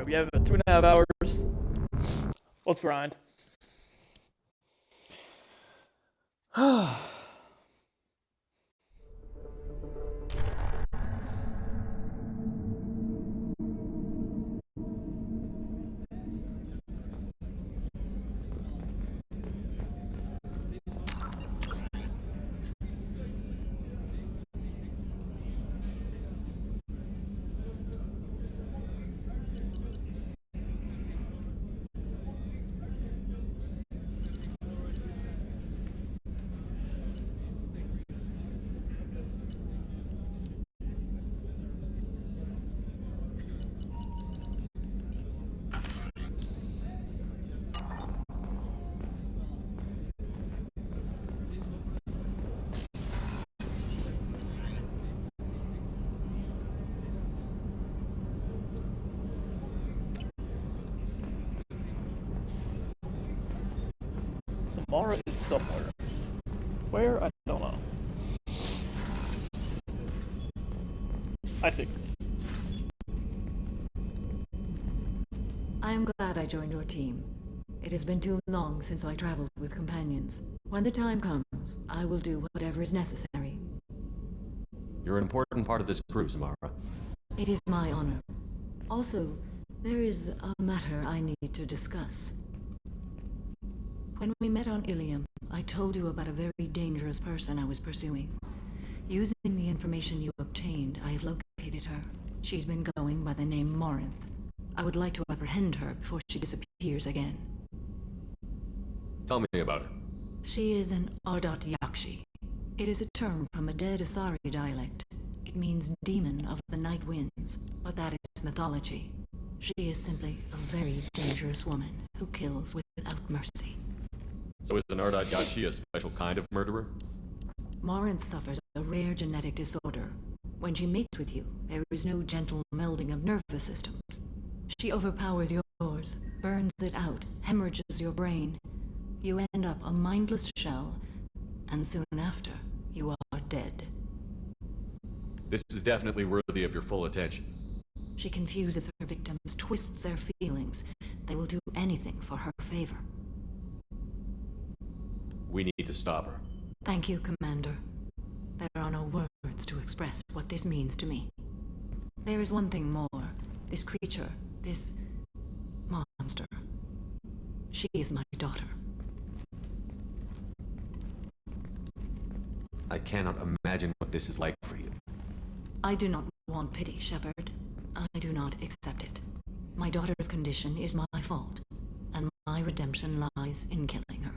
Alright, we have 2.5 hours. Let's grind. Samara is somewhere. Where? I don't know. I see. I am glad I joined your team. It has been too long since I traveled with companions. When the time comes, I will do whatever is necessary. You're an important part of this crew, Samara. It is my honor. Also, there is a matter I need to discuss. When we met on Ilium, I told you about a very dangerous person I was pursuing. Using the information you obtained, I have located her. She's been going by the name Morinth. I would like to apprehend her before she disappears again. Tell me about her. She is an Ardot Yakshi. It is a term from a dead Asari dialect. It means demon of the night winds, but that is mythology. She is simply a very dangerous woman who kills without mercy. So is an Ardite Yakshi a special kind of murderer? Morinth suffers a rare genetic disorder. When she mates with you, there is no gentle melding of nervous systems. She overpowers yours, burns it out, hemorrhages your brain. You end up a mindless shell, and soon after, you are dead. This is definitely worthy of your full attention. She confuses her victims, twists their feelings. They will do anything for her favor. We need to stop her. Thank you, Commander. There are no words to express what this means to me. There is one thing more. This creature, this monster. She is my daughter. I cannot imagine what this is like for you. I do not want pity, Shepard. I do not accept it. My daughter's condition is my fault, and my redemption lies in killing her.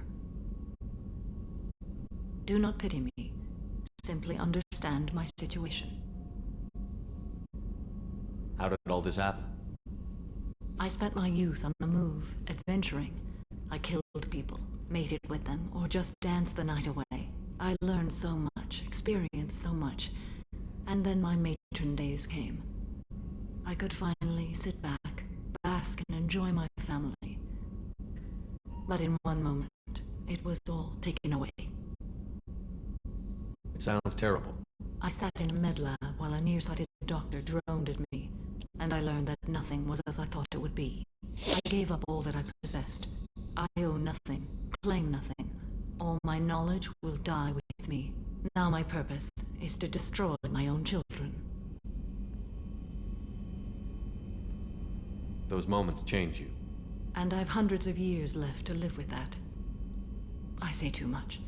Do not pity me. Simply understand my situation. How did all this happen? I spent my youth on the move, adventuring. I killed people, mated with them, or just danced the night away. I learned so much, experienced so much, and then my matron days came. I could finally sit back, bask and enjoy my family. But in one moment, it was all taken away. It sounds terrible. I sat in a med lab while a nearsighted doctor droned at me, and I learned that nothing was as I thought it would be. I gave up all that I possessed. I owe nothing, claim nothing. All my knowledge will die with me. Now my purpose is to destroy my own children. Those moments change you. And I've hundreds of years left to live with that. I say too much.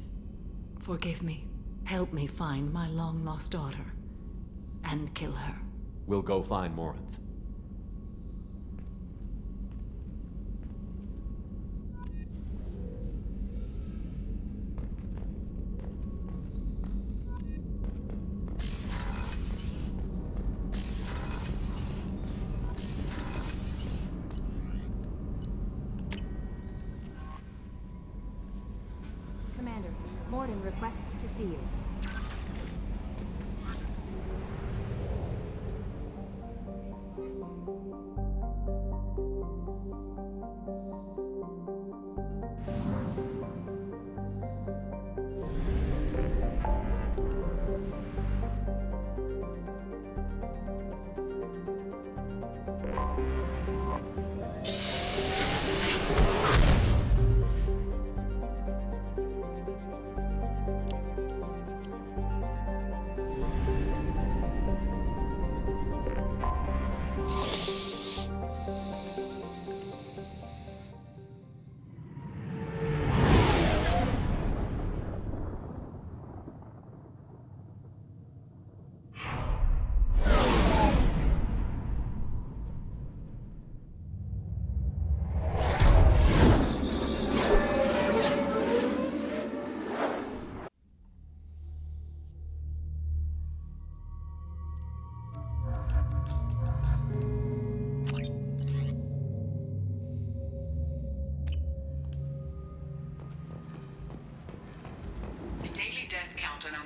Forgive me. Help me find my long-lost daughter. And kill her. We'll go find Morinth. Commander, Mordin requests to see you.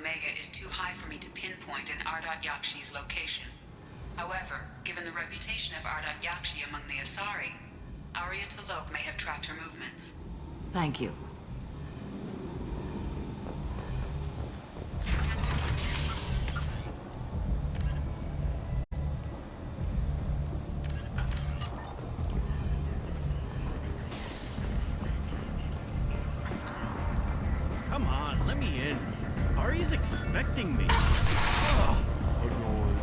Omega is too high for me to pinpoint an Ardat Yakshi's location. However, given the reputation of Ardat Yakshi among the Asari, Arya T'Loak may have tracked her movements. Thank you. Come on, let me in. Ari's expecting me. Ugh, annoyed.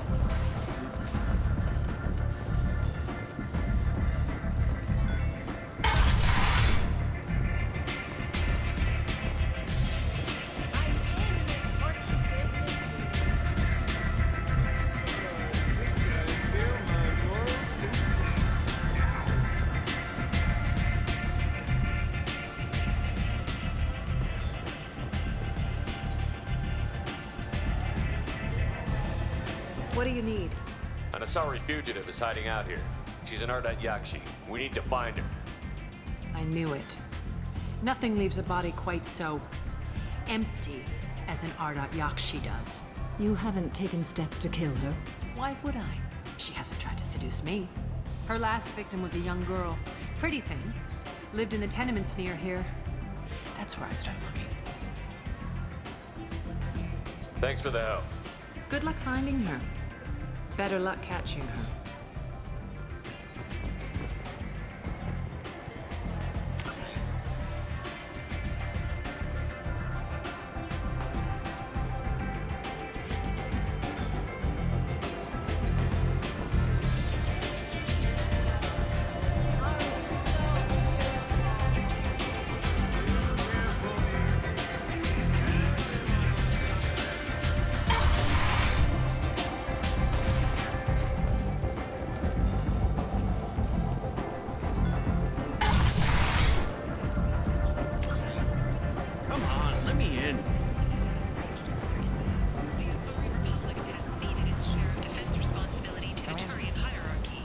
What do you need? An Asari fugitive is hiding out here. She's an Ardat Yakshi. We need to find her. I knew it. Nothing leaves a body quite so empty as an Ardat Yakshi does. You haven't taken steps to kill her? Why would I? She hasn't tried to seduce me. Her last victim was a young girl. Pretty thing. Lived in the tenements near here. That's where I start looking. Thanks for the help. Good luck finding her. Better luck catching her. Come on, let me in. The Asari Republic has ceded its share of defense responsibility to the Turian hierarchy.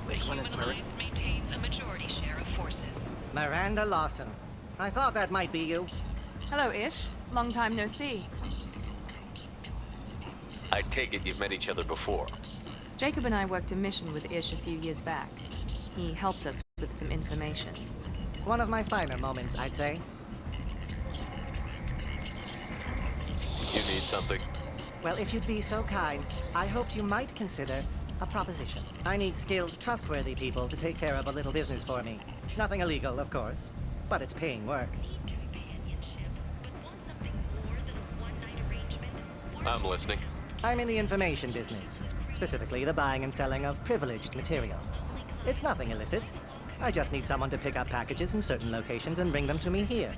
The Human Alliance maintains a majority share of forces. Miranda Lawson. I thought that might be you. Hello, Ish. Long time no see. I take it you've met each other before. Jacob and I worked a mission with Ish a few years back. He helped us with some information. One of my finer moments, I'd say. You need something? Well, if you'd be so kind, I hoped you might consider a proposition. I need skilled, trustworthy people to take care of a little business for me. Nothing illegal, of course, but it's paying work. I'm listening. I'm in the information business, specifically the buying and selling of privileged material. It's nothing illicit. I just need someone to pick up packages in certain locations and bring them to me here.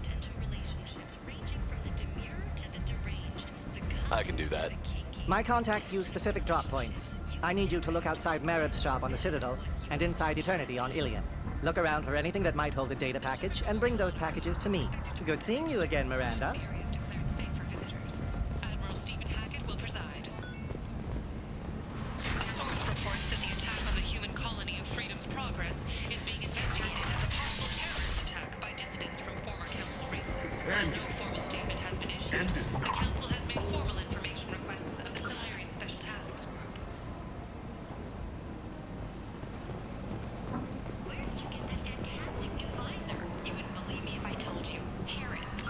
I can do that. My contacts use specific drop points. I need you to look outside Merib's shop on the Citadel and inside Eternity on Ilium. Look around for anything that might hold a data package and bring those packages to me. Good seeing you again, Miranda. Admiral Stephen Hackett will preside. A source reports that the attack on the human colony of Freedom's Progress is being investigated as a possible terrorist attack by dissidents from former Council races. No formal statement has been issued. The Council has made formal information requests of the Salarian Special Tasks Group. Where did you get that fantastic new visor? You wouldn't believe me if I told you. Harrods.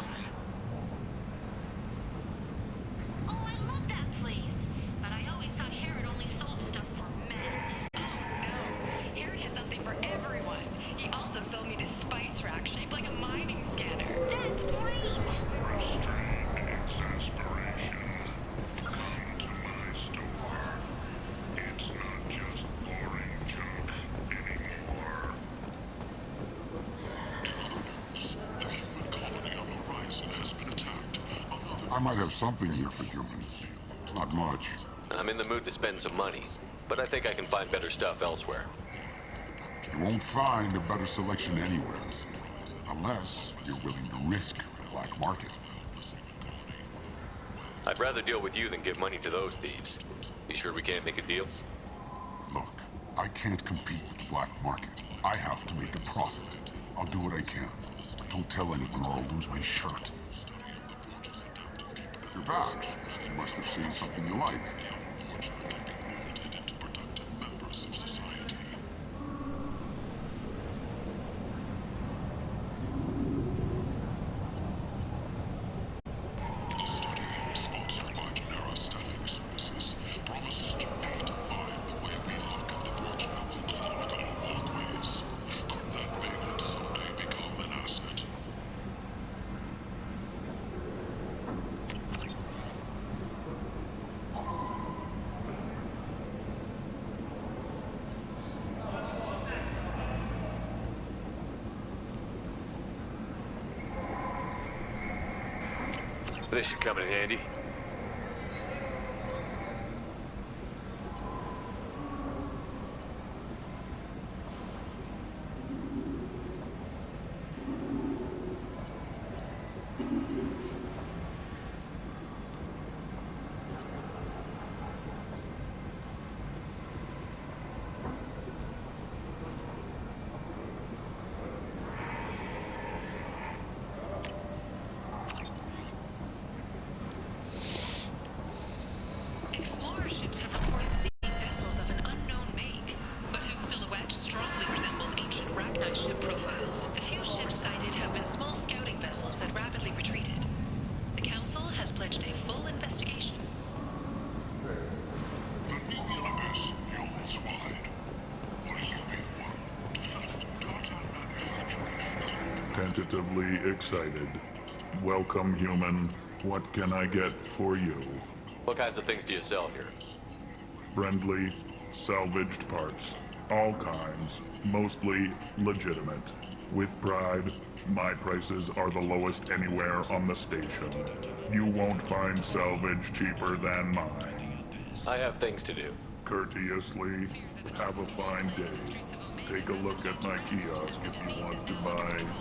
Oh, I love that place. But I always thought Harrod only sold stuff for men. Oh, no. Harrod has something for everyone. He also sold me this spice rack shaped like a mining scanner. That's great! I might have something here for humans. Not much. I'm in the mood to spend some money, but I think I can find better stuff elsewhere. You won't find a better selection anywhere. Unless you're willing to risk the black market. I'd rather deal with you than give money to those thieves. You sure we can't make a deal? Look, I can't compete with the black market. I have to make a profit. I'll do what I can. But don't tell anyone or I'll lose my shirt. You're back. You must have seen something you like. This should come in handy. Explorer ships have reported seeing vessels of an unknown make, but whose silhouette strongly resembles ancient Rachni ship profiles. The few ships sighted have been small scouting vessels that rapidly retreated. The Council has pledged a full investigation. The new universe yawns wide. Will you be the one to fill it? Data manufacturing. Tentatively excited. Welcome, human. What can I get for you? What kinds of things do you sell here? Friendly, salvaged parts. All kinds. Mostly legitimate. With pride, my prices are the lowest anywhere on the station. You won't find salvage cheaper than mine. I have things to do. Courteously, have a fine day. Take a look at my kiosk if you want to buy anything.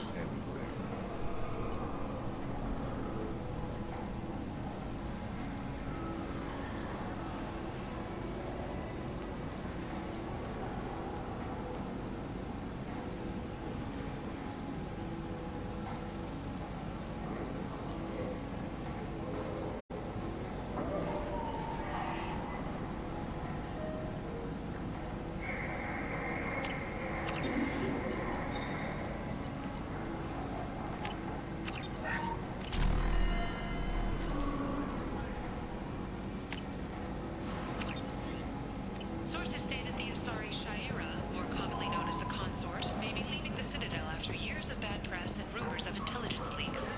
Sources say that the Asari Shaira, more commonly known as the Consort, may be leaving the Citadel after years of bad press and rumors of intelligence leaks.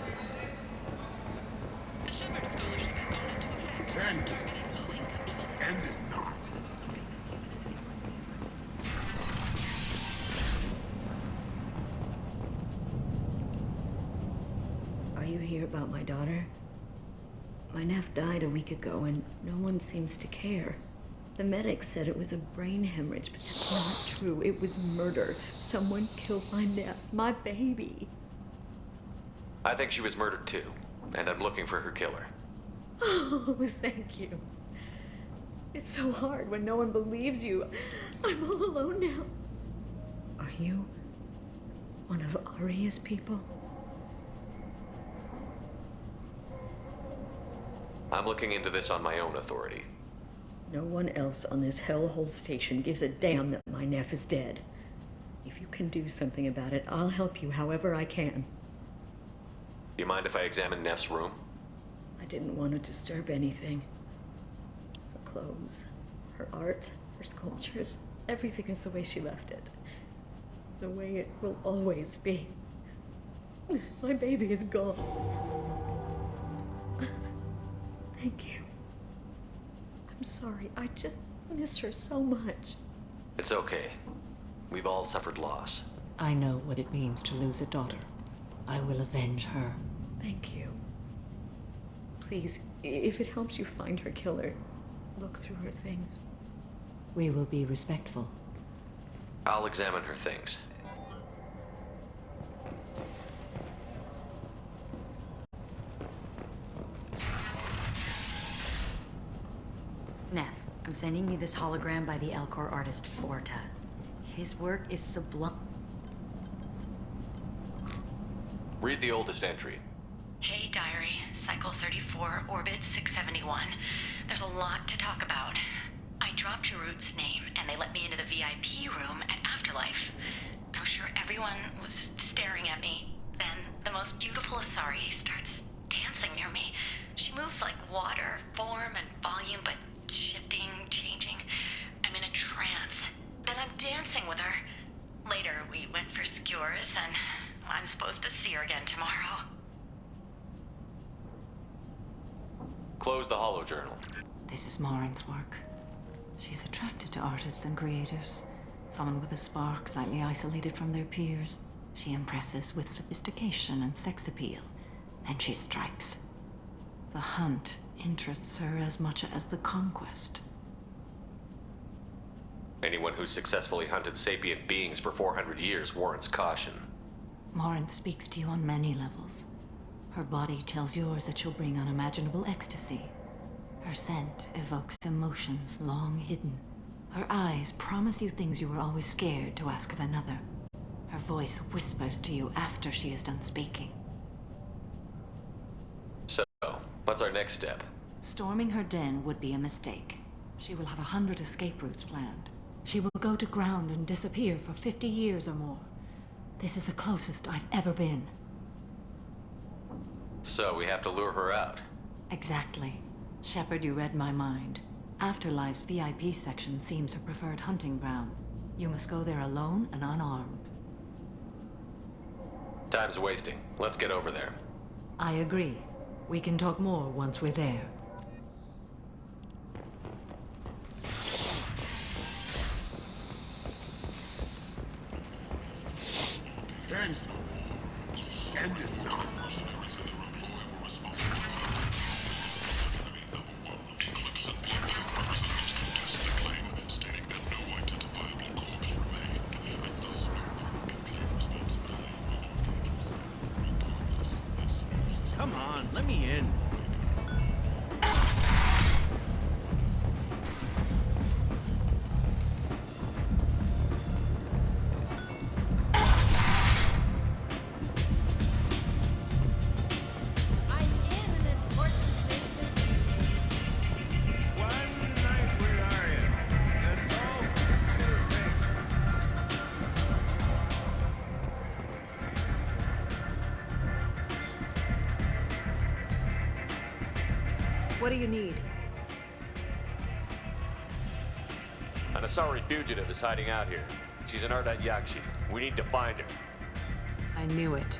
The Shepard Scholarship has gone into effect, targeting low-income children. End is not. Are you here about my daughter? My nephew died a week ago and no one seems to care. The medics said it was a brain hemorrhage, but that's not true. It was murder. Someone killed my nephew, my baby. I think she was murdered too, and I'm looking for her killer. Oh, thank you. It's so hard when no one believes you. I'm all alone now. Are you one of Aria's people? I'm looking into this on my own authority. No one else on this hellhole station gives a damn that my nephew is dead. If you can do something about it, I'll help you however I can. You mind if I examine Neff's room? I didn't want to disturb anything. Her clothes, her art, her sculptures, everything is the way she left it. The way it will always be. My baby is gone. Thank you. I'm sorry, I just miss her so much. It's okay. We've all suffered loss. I know what it means to lose a daughter. I will avenge her. Thank you. Please, if it helps you find her killer, look through her things. We will be respectful. I'll examine her things. Neff, I'm sending you this hologram by the Elcor artist Forta. His work is sublime. Read the oldest entry. Hey, Diary. Cycle 34, Orbit 671. There's a lot to talk about. I dropped Jarut's name, and they let me into the VIP room at Afterlife. I'm sure everyone was staring at me. Then, the most beautiful Asari starts dancing near me. She moves like water, form and volume, but shifting, changing. I'm in a trance. Then I'm dancing with her. Later, we went for skewers, and I'm supposed to see her again tomorrow. Close the holojournal. This is Maureen's work. She's attracted to artists and creators. Someone with a spark, slightly isolated from their peers. She impresses with sophistication and sex appeal. Then she strikes. The hunt interests her as much as the conquest. Anyone who's successfully hunted sapient beings for 400 years warrants caution. Maureen speaks to you on many levels. Her body tells yours that she'll bring unimaginable ecstasy. Her scent evokes emotions long hidden. Her eyes promise you things you were always scared to ask of another. Her voice whispers to you after she is done speaking. So, what's our next step? Storming her den would be a mistake. She will have 100 escape routes planned. She will go to ground and disappear for 50 years or more. This is the closest I've ever been. So, we have to lure her out. Exactly. Shepard, you read my mind. Afterlife's VIP section seems her preferred hunting ground. You must go there alone and unarmed. Time's wasting. Let's get over there. I agree. We can talk more once we're there. End is not. Come on, let me in. What do you need? An Asari fugitive is hiding out here. She's an Ardat Yakshi. We need to find her. I knew it.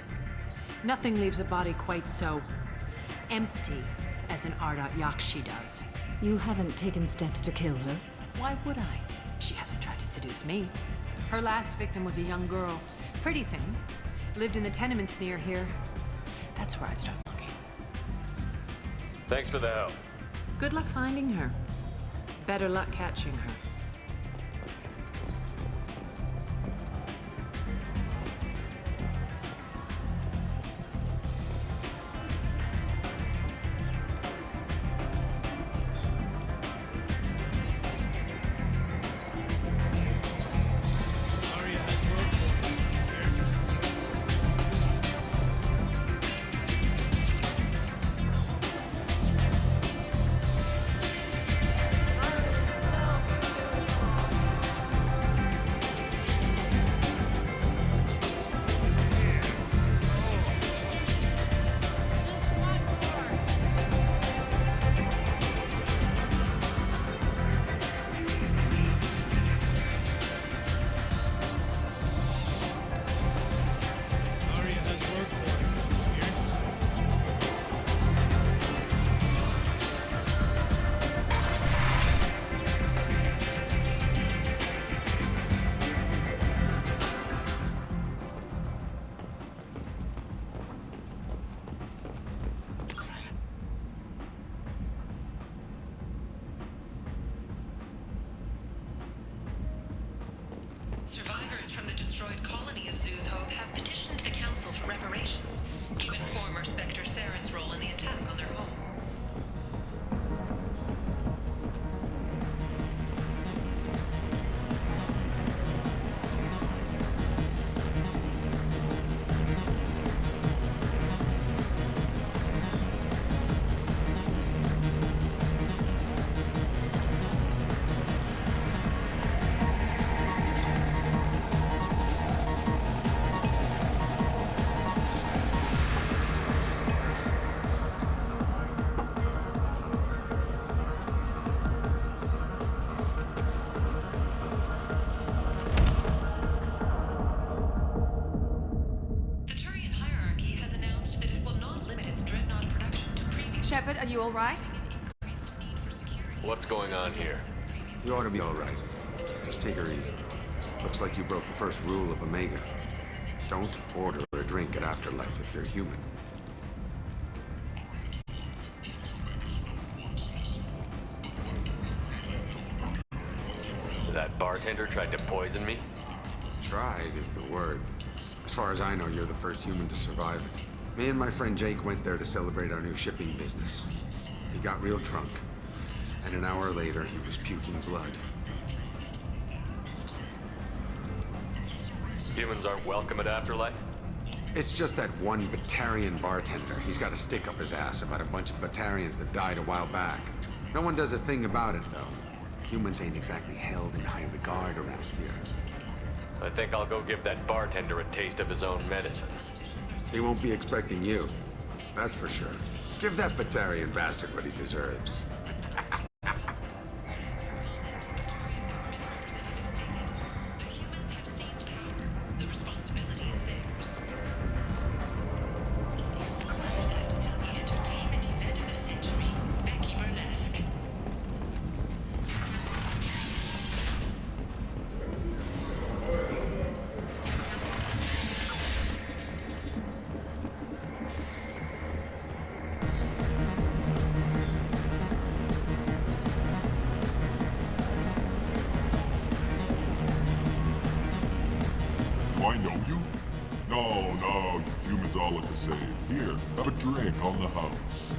Nothing leaves a body quite so empty as an Ardat Yakshi does. You haven't taken steps to kill her? Why would I? She hasn't tried to seduce me. Her last victim was a young girl. Pretty thing. Lived in the tenements near here. That's where I'd start looking. Thanks for the help. Good luck finding her. Better luck catching her. Survivors from the destroyed colony of Zoo's Hope have petitioned the Council for reparations, given former Spectre Saren's role in the attack on their home. Shepard, are you alright? What's going on here? You ought to be all right. Just take her easy. Looks like you broke the first rule of Omega. Don't order a drink at Afterlife if you're human. That bartender tried to poison me? Tried is the word. As far as I know, you're the first human to survive it. Me and my friend Jake went there to celebrate our new shipping business. He got real drunk, and an hour later, he was puking blood. Humans aren't welcome at Afterlife? It's just that one Batarian bartender. He's got a stick up his ass about a bunch of Batarians that died a while back. No one does a thing about it, though. Humans ain't exactly held in high regard around here. I think I'll go give that bartender a taste of his own medicine. He won't be expecting you. That's for sure. Give that Batarian bastard what he deserves. I know you? No, you humans all look the same. Here, have a drink on the house.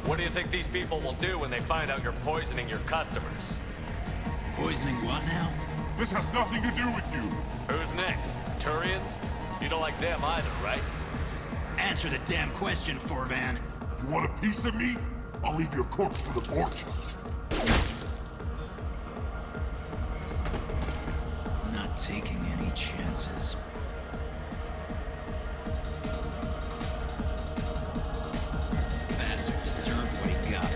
What do you think these people will do when they find out you're poisoning your customers? Poisoning what now? This has nothing to do with you. Who's next? Turians? You don't like them either, right? Answer the damn question, Forvan. You want a piece of me? I'll leave your corpse for the fortune. Not taking any chances. Bastard deserved what he got.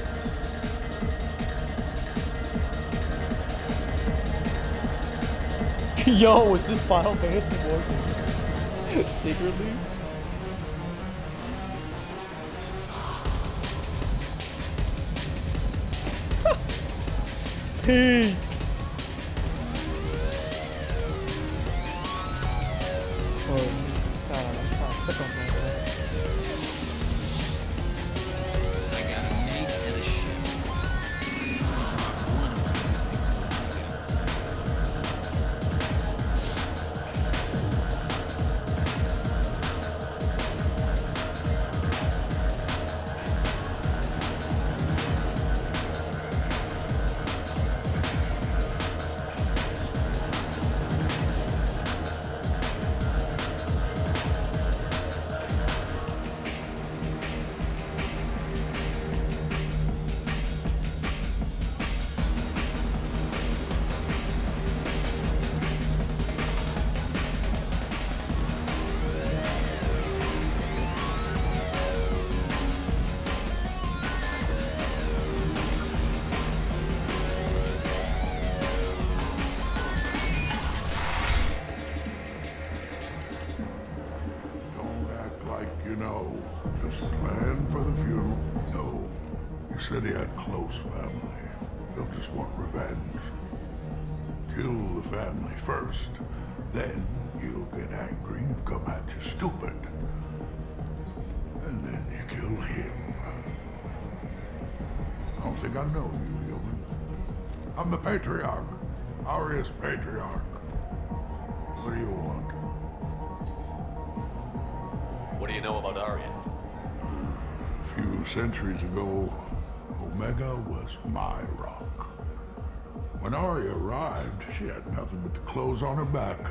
Yo, is this Final Fantasy working? Secretly? Peak! Oh, it's kind of sick on that. I got a mate and a ship. One of them Just plan for the funeral. No. You said he had close family. They'll just want revenge. Kill the family first. Then he'll get angry and come at you stupid. And then you kill him. I don't think I know you, human. I'm the Patriarch. Arius Patriarch. What do you want? What do you know about Arya? A few centuries ago, Omega was my rock. When Arya arrived, she had nothing but the clothes on her back.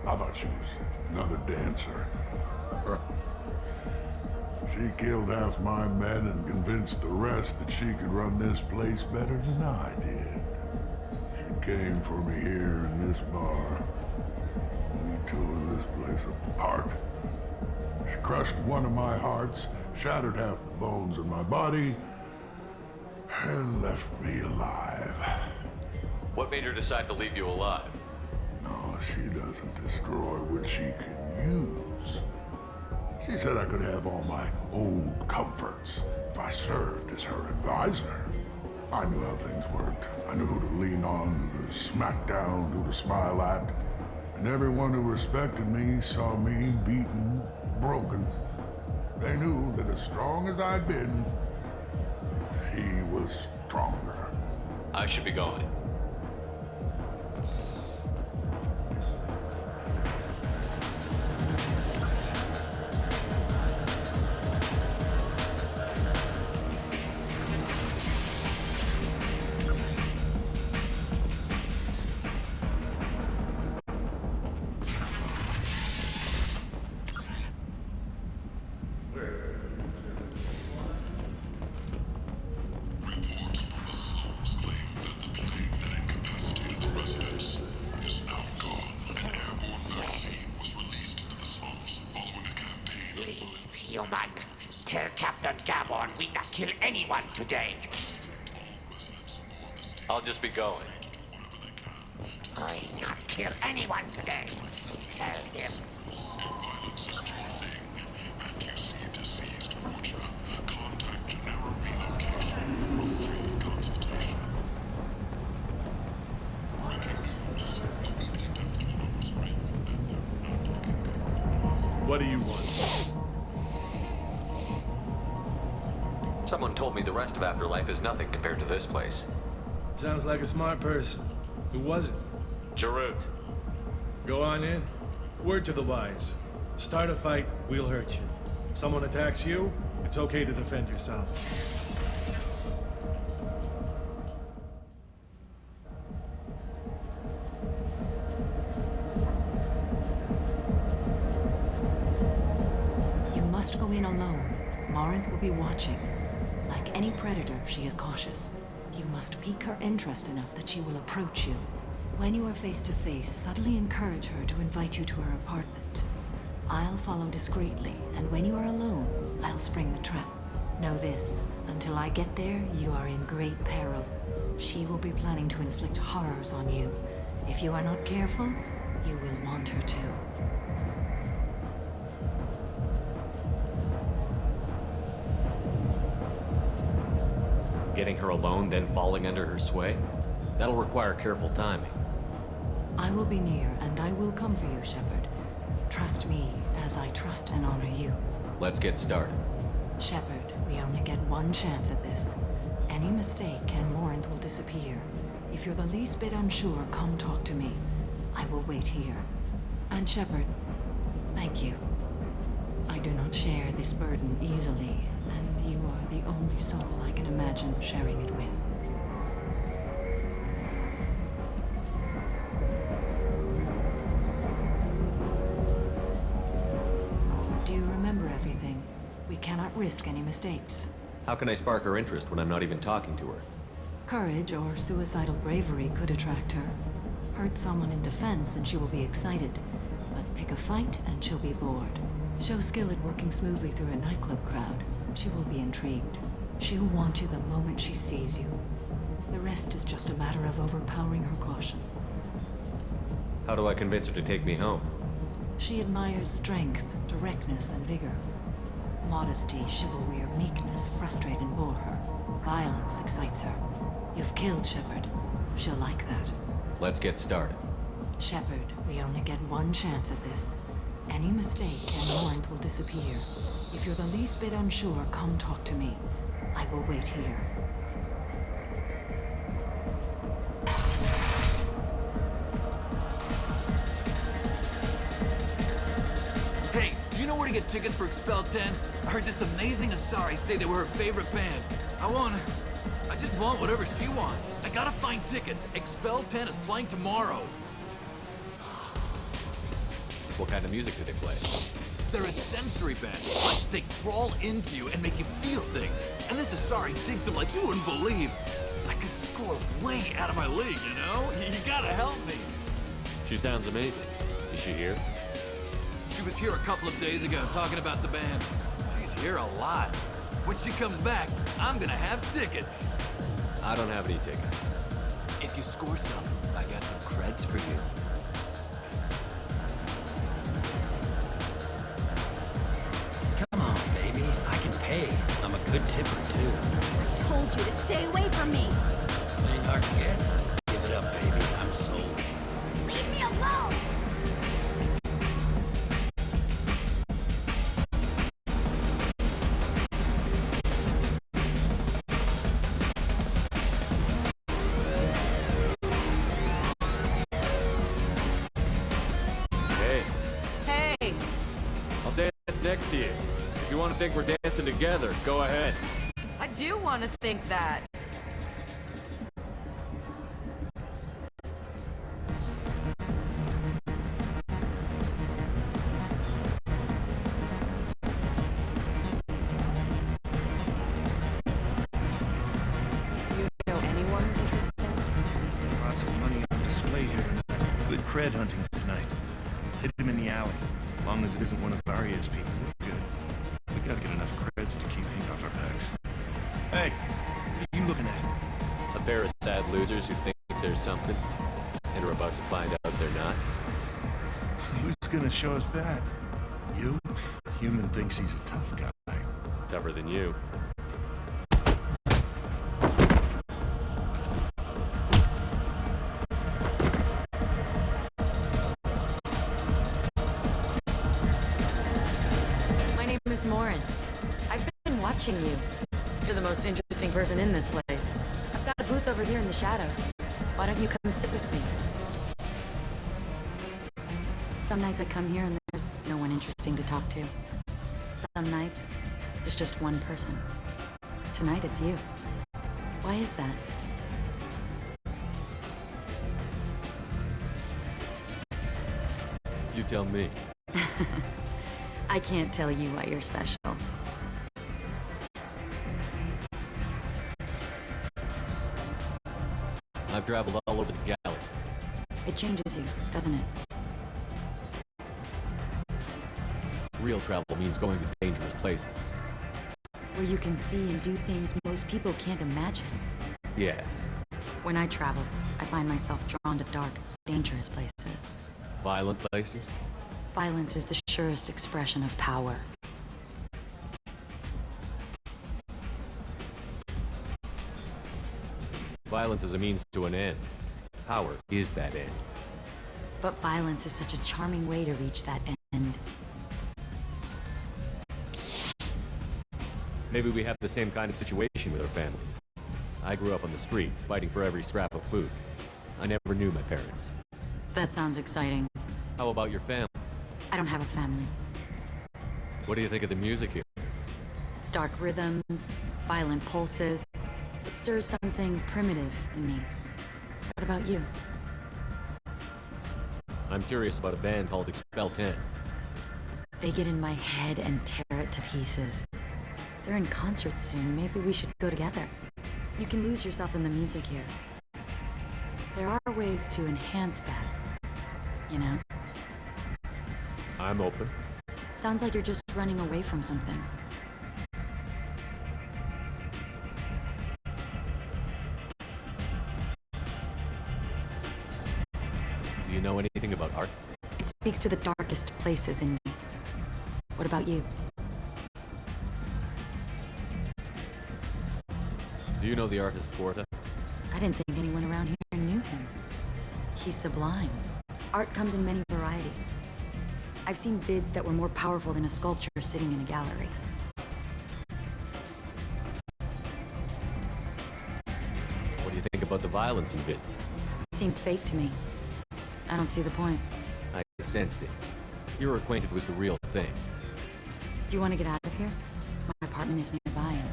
I thought she was another dancer. She killed half my men and convinced the rest that she could run this place better than I did. She came for me here in this bar. We tore this place apart. She crushed one of my hearts, shattered half the bones in my body, and left me alive. What made her decide to leave you alive? No, she doesn't destroy what she can use. She said I could have all my old comforts if I served as her advisor. I knew how things worked. I knew who to lean on, who to smack down, who to smile at. And everyone who respected me saw me beaten, broken. They knew that as strong as I'd been, she was stronger. I should be going. Human, tell Captain Gabon we not kill anyone today. I'll just be going. I not kill anyone today. Tell him. What do you want? Someone told me the rest of Afterlife is nothing compared to this place. Sounds like a smart person. Who was it? Jarut. Go on in. Word to the wise. Start a fight, we'll hurt you. Someone attacks you, it's okay to defend yourself. You must go in alone. Morinth will be watching. Like any predator, she is cautious. You must pique her interest enough that she will approach you. When you are face to face, subtly encourage her to invite you to her apartment. I'll follow discreetly, and when you are alone, I'll spring the trap. Know this, until I get there, you are in great peril. She will be planning to inflict horrors on you. If you are not careful, you will want her to. Getting her alone, then falling under her sway? That'll require careful timing. I will be near, and I will come for you, Shepard. Trust me, as I trust and honor you. Let's get started. Shepard, we only get one chance at this. Any mistake and Morinth will disappear. If you're the least bit unsure, come talk to me. I will wait here. And Shepard, thank you. I do not share this burden easily, and you are the only soul I can imagine sharing it with. Do you remember everything? We cannot risk any mistakes. How can I spark her interest when I'm not even talking to her? Courage or suicidal bravery could attract her. Hurt someone in defense and she will be excited. But pick a fight and she'll be bored. Show skill at working smoothly through a nightclub crowd. She will be intrigued. She'll want you the moment she sees you. The rest is just a matter of overpowering her caution. How do I convince her to take me home? She admires strength, directness, and vigor. Modesty, chivalry, or meekness frustrate and bore her. Violence excites her. You've killed Shepard. She'll like that. Let's get started. Shepard, we only get one chance at this. Any mistake and Morinth will disappear. If you're the least bit unsure, come talk to me. I will wait here. Hey, do you know where to get tickets for Expel 10? I heard this amazing Asari say they were her favorite band. I just want whatever she wants. I gotta find tickets. Expel 10 is playing tomorrow. What kind of music do they play? They're a sensory band. Like, they crawl into you and make you feel things. And this Asari digs them like you wouldn't believe. I could score way out of my league, you know? You gotta help me. She sounds amazing. Is she here? She was here a couple of days ago talking about the band. She's here a lot. When she comes back, I'm gonna have tickets. I don't have any tickets. If you score some, I got some creds for you. tipper, too. I told you to stay away from me. Ain't hard to get. Give it up, baby. I'm sold. Leave me alone! Hey, Hey! I'll dance next to you. If you want to think we're dancing together, go ahead. I do want to think that. Do you know anyone interesting? Lots of money on display here tonight. Good cred hunting tonight. Hit him in the alley. As long as it isn't one of Arya's people, we're good. We gotta get enough creds to keep Pink off our backs. Hey, what are you looking at? A pair of sad losers who think there's something, and are about to find out they're not. Who's gonna show us that? You? Human thinks he's a tough guy. Tougher than you. My name is Morin. I've been watching you. You're the most interesting person in this place. I've got a booth over here in the shadows. Why don't you come sit with me? Some nights I come here and there's no one interesting to talk to. Some nights, there's just one person. Tonight it's you. Why is that? You tell me. I can't tell you why you're special. I've traveled all over the galaxy. It changes you, doesn't it? Real travel means going to dangerous places. Where you can see and do things most people can't imagine. Yes. When I travel, I find myself drawn to dark, dangerous places. Violent places? Violence is the surest expression of power. Violence is a means to an end. Power is that end. But violence is such a charming way to reach that end. Maybe we have the same kind of situation with our families. I grew up on the streets, fighting for every scrap of food. I never knew my parents. That sounds exciting. How about your family? I don't have a family. What do you think of the music here? Dark rhythms, violent pulses. It stirs something primitive in me. What about you? I'm curious about a band called Expel 10. They get in my head and tear it to pieces. They're in concert soon. Maybe we should go together. You can lose yourself in the music here. There are ways to enhance that. You know? I'm open. Sounds like you're just running away from something. Do you know anything about art? It speaks to the darkest places in me. What about you? Do you know the artist Porta? I didn't think anyone around here knew him. He's sublime. Art comes in many varieties. I've seen vids that were more powerful than a sculpture sitting in a gallery. What do you think about the violence in vids? It seems fake to me. I don't see the point. I sensed it. You're acquainted with the real thing. Do you want to get out of here? My apartment is nearby and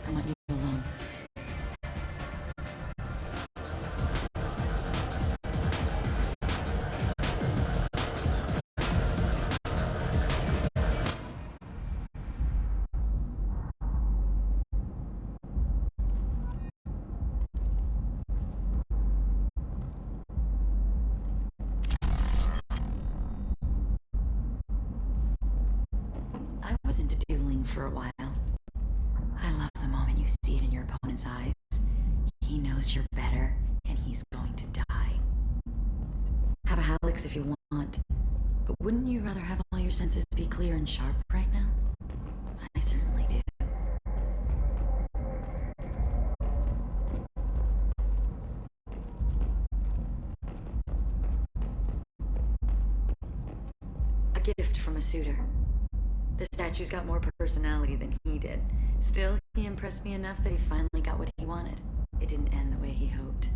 I want you alone. I was into dueling for a while. I love the moment you see it in your opponent's eyes. He knows you're better, and he's going to die. Have a Hallex if you want, but wouldn't you rather have all your senses be clear and sharp right now? I certainly do. gift from a suitor. The statue's got more personality than he did. Still, he impressed me enough that he finally got what he wanted. It didn't end the way he hoped.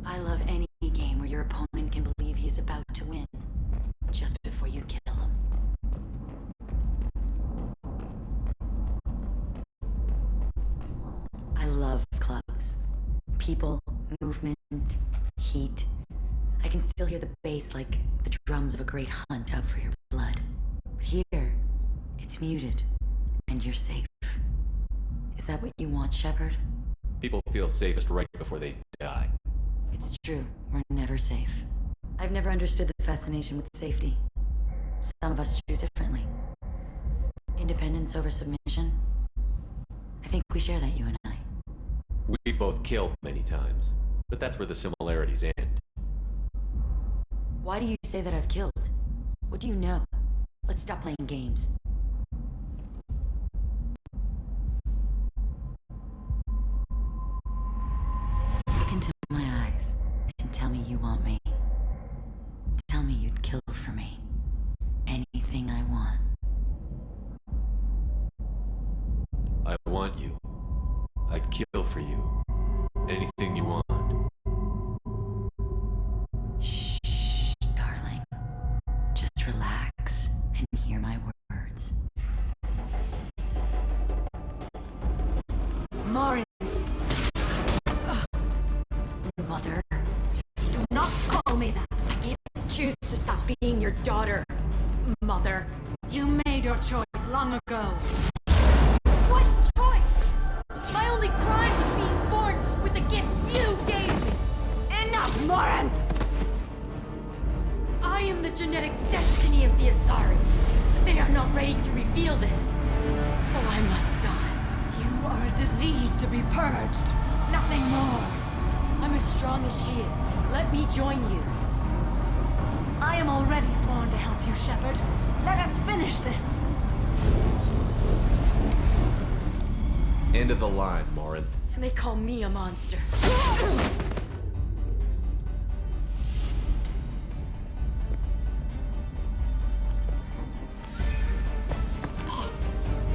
I love any game where your opponent can believe he is about to win, just before you kill him. I love clubs. People, movement, heat. I can still hear the bass like the drums of a great hunt out for your blood. But here, it's muted, and you're safe. Is that what you want, Shepard? People feel safest right before they die. It's true, we're never safe. I've never understood the fascination with safety. Some of us choose differently. Independence over submission? I think we share that, you and I. We've both killed many times, but that's where the similarities end. Why do you say that I've killed? What do you know? Let's stop playing games. Look into my eyes and tell me you want me. Tell me you'd kill for me. Anything I want. I want you. I'd kill for you. Anything you want. Shh, darling. Just relax and hear my words. Morin! Mother, do not call me that. I can't choose to stop being your daughter. Mother, you made your choice long ago. What choice? My only crime was being born with the gifts you gave me. Enough, Morin! I am the genetic destiny of the Asari. They are not ready to reveal this. So I must die. You are a disease to be purged. Nothing more. I'm as strong as she is. Let me join you. I am already sworn to help you, Shepard. Let us finish this. End of the line, Morin. And they call me a monster.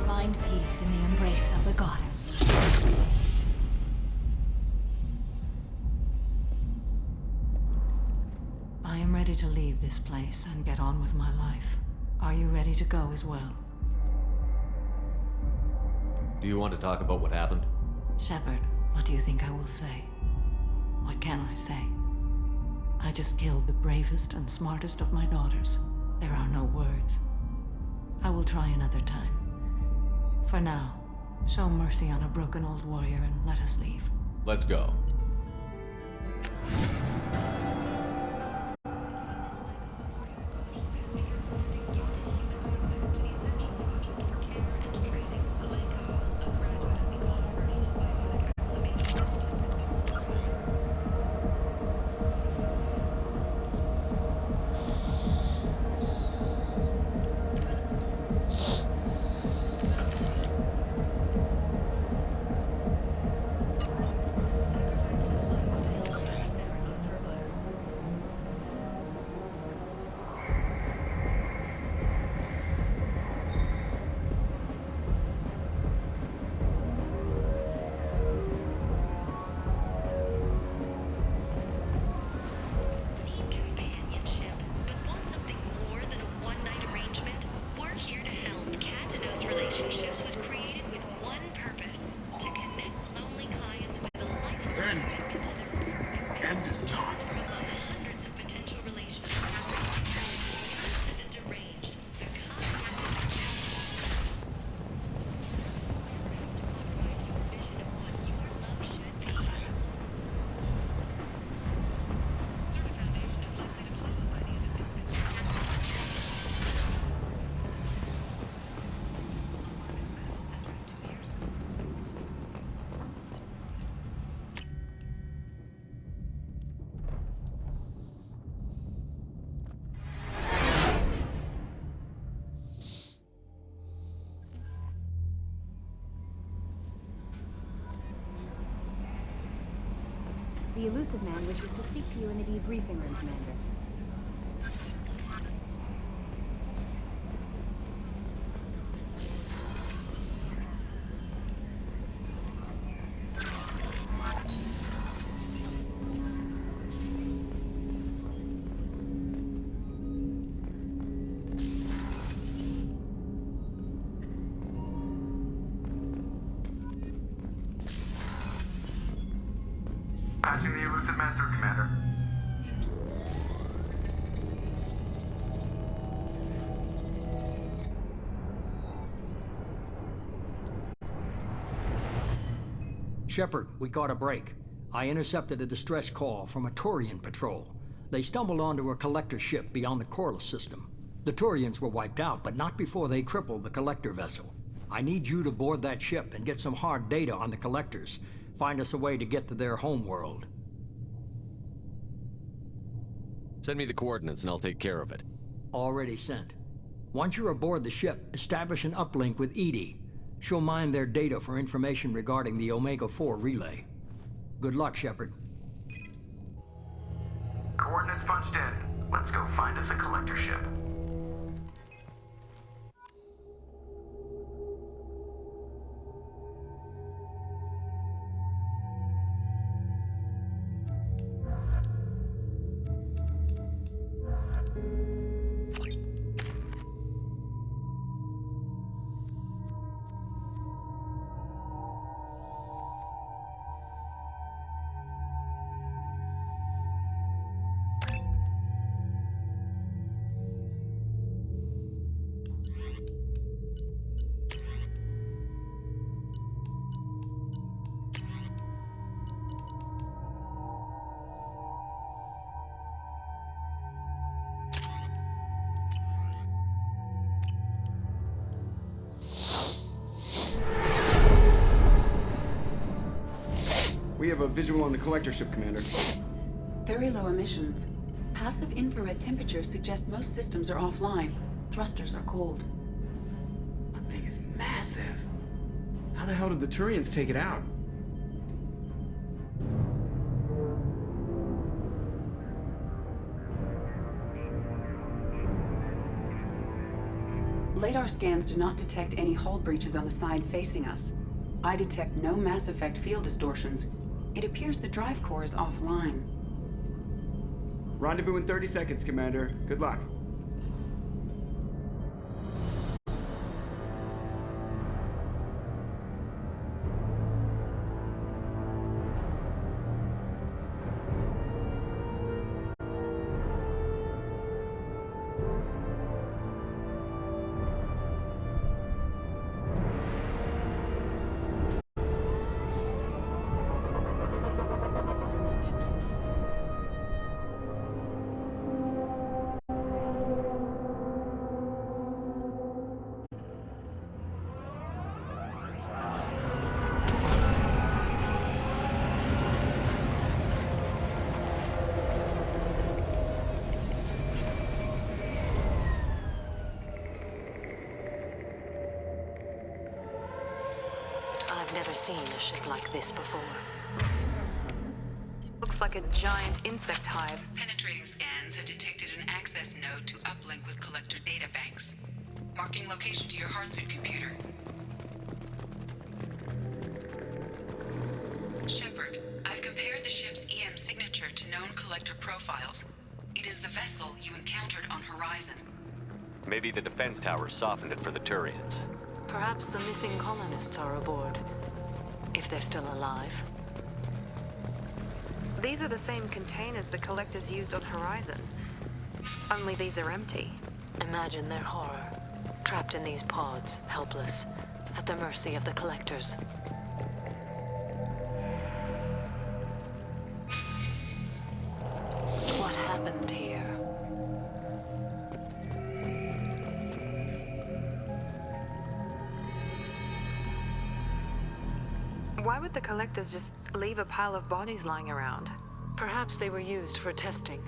Find peace in the embrace of the goddess. I am ready to leave this place and get on with my life. Are you ready to go as well? Do you want to talk about what happened? Shepard, what do you think I will say? What can I say? I just killed the bravest and smartest of my daughters. There are no words. I will try another time. For now, show mercy on a broken old warrior and let us leave. Let's go. The Illusive Man wishes to speak to you in the debriefing room, Commander. Shepard, we caught a break. I intercepted a distress call from a Turian patrol. They stumbled onto a collector ship beyond the Corliss system. The Turians were wiped out, but not before they crippled the collector vessel. I need you to board that ship and get some hard data on the collectors. Find us a way to get to their homeworld. Send me the coordinates and I'll take care of it. Already sent. Once you're aboard the ship, establish an uplink with EDI. She'll mine their data for information regarding the Omega-4 relay. Good luck, Shepard. Coordinates punched in. Let's go find us a collector ship. We have a visual on the collector ship, Commander. Very low emissions. Passive infrared temperatures suggest most systems are offline. Thrusters are cold. That thing is massive. How the hell did the Turians take it out? Radar scans do not detect any hull breaches on the side facing us. I detect no Mass Effect field distortions. It appears the drive core is offline. Rendezvous in 30 seconds, Commander. Good luck. I've never seen a ship like this before. Looks like a giant insect hive. Penetrating scans have detected an access node to uplink with collector databanks. Marking location to your hardsuit computer. Shepard, I've compared the ship's EM signature to known collector profiles. It is the vessel you encountered on Horizon. Maybe the defense towers softened it for the Turians. Perhaps the missing colonists are aboard. If they're still alive. These are the same containers the collectors used on Horizon. Only these are empty. Imagine their horror. Trapped in these pods, helpless, at the mercy of the collectors. What happened here? Why would the collectors just leave a pile of bodies lying around? Perhaps they were used for testing.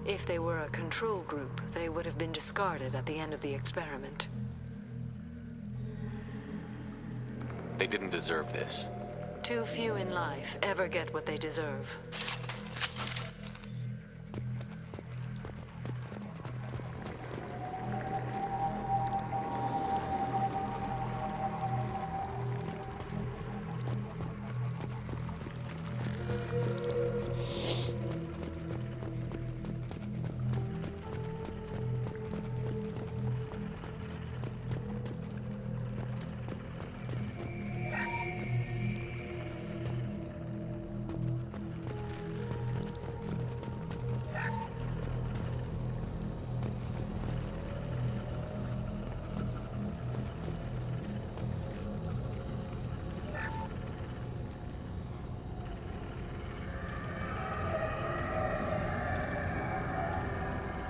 If they were a control group, they would have been discarded at the end of the experiment. They didn't deserve this. Too few in life ever get what they deserve.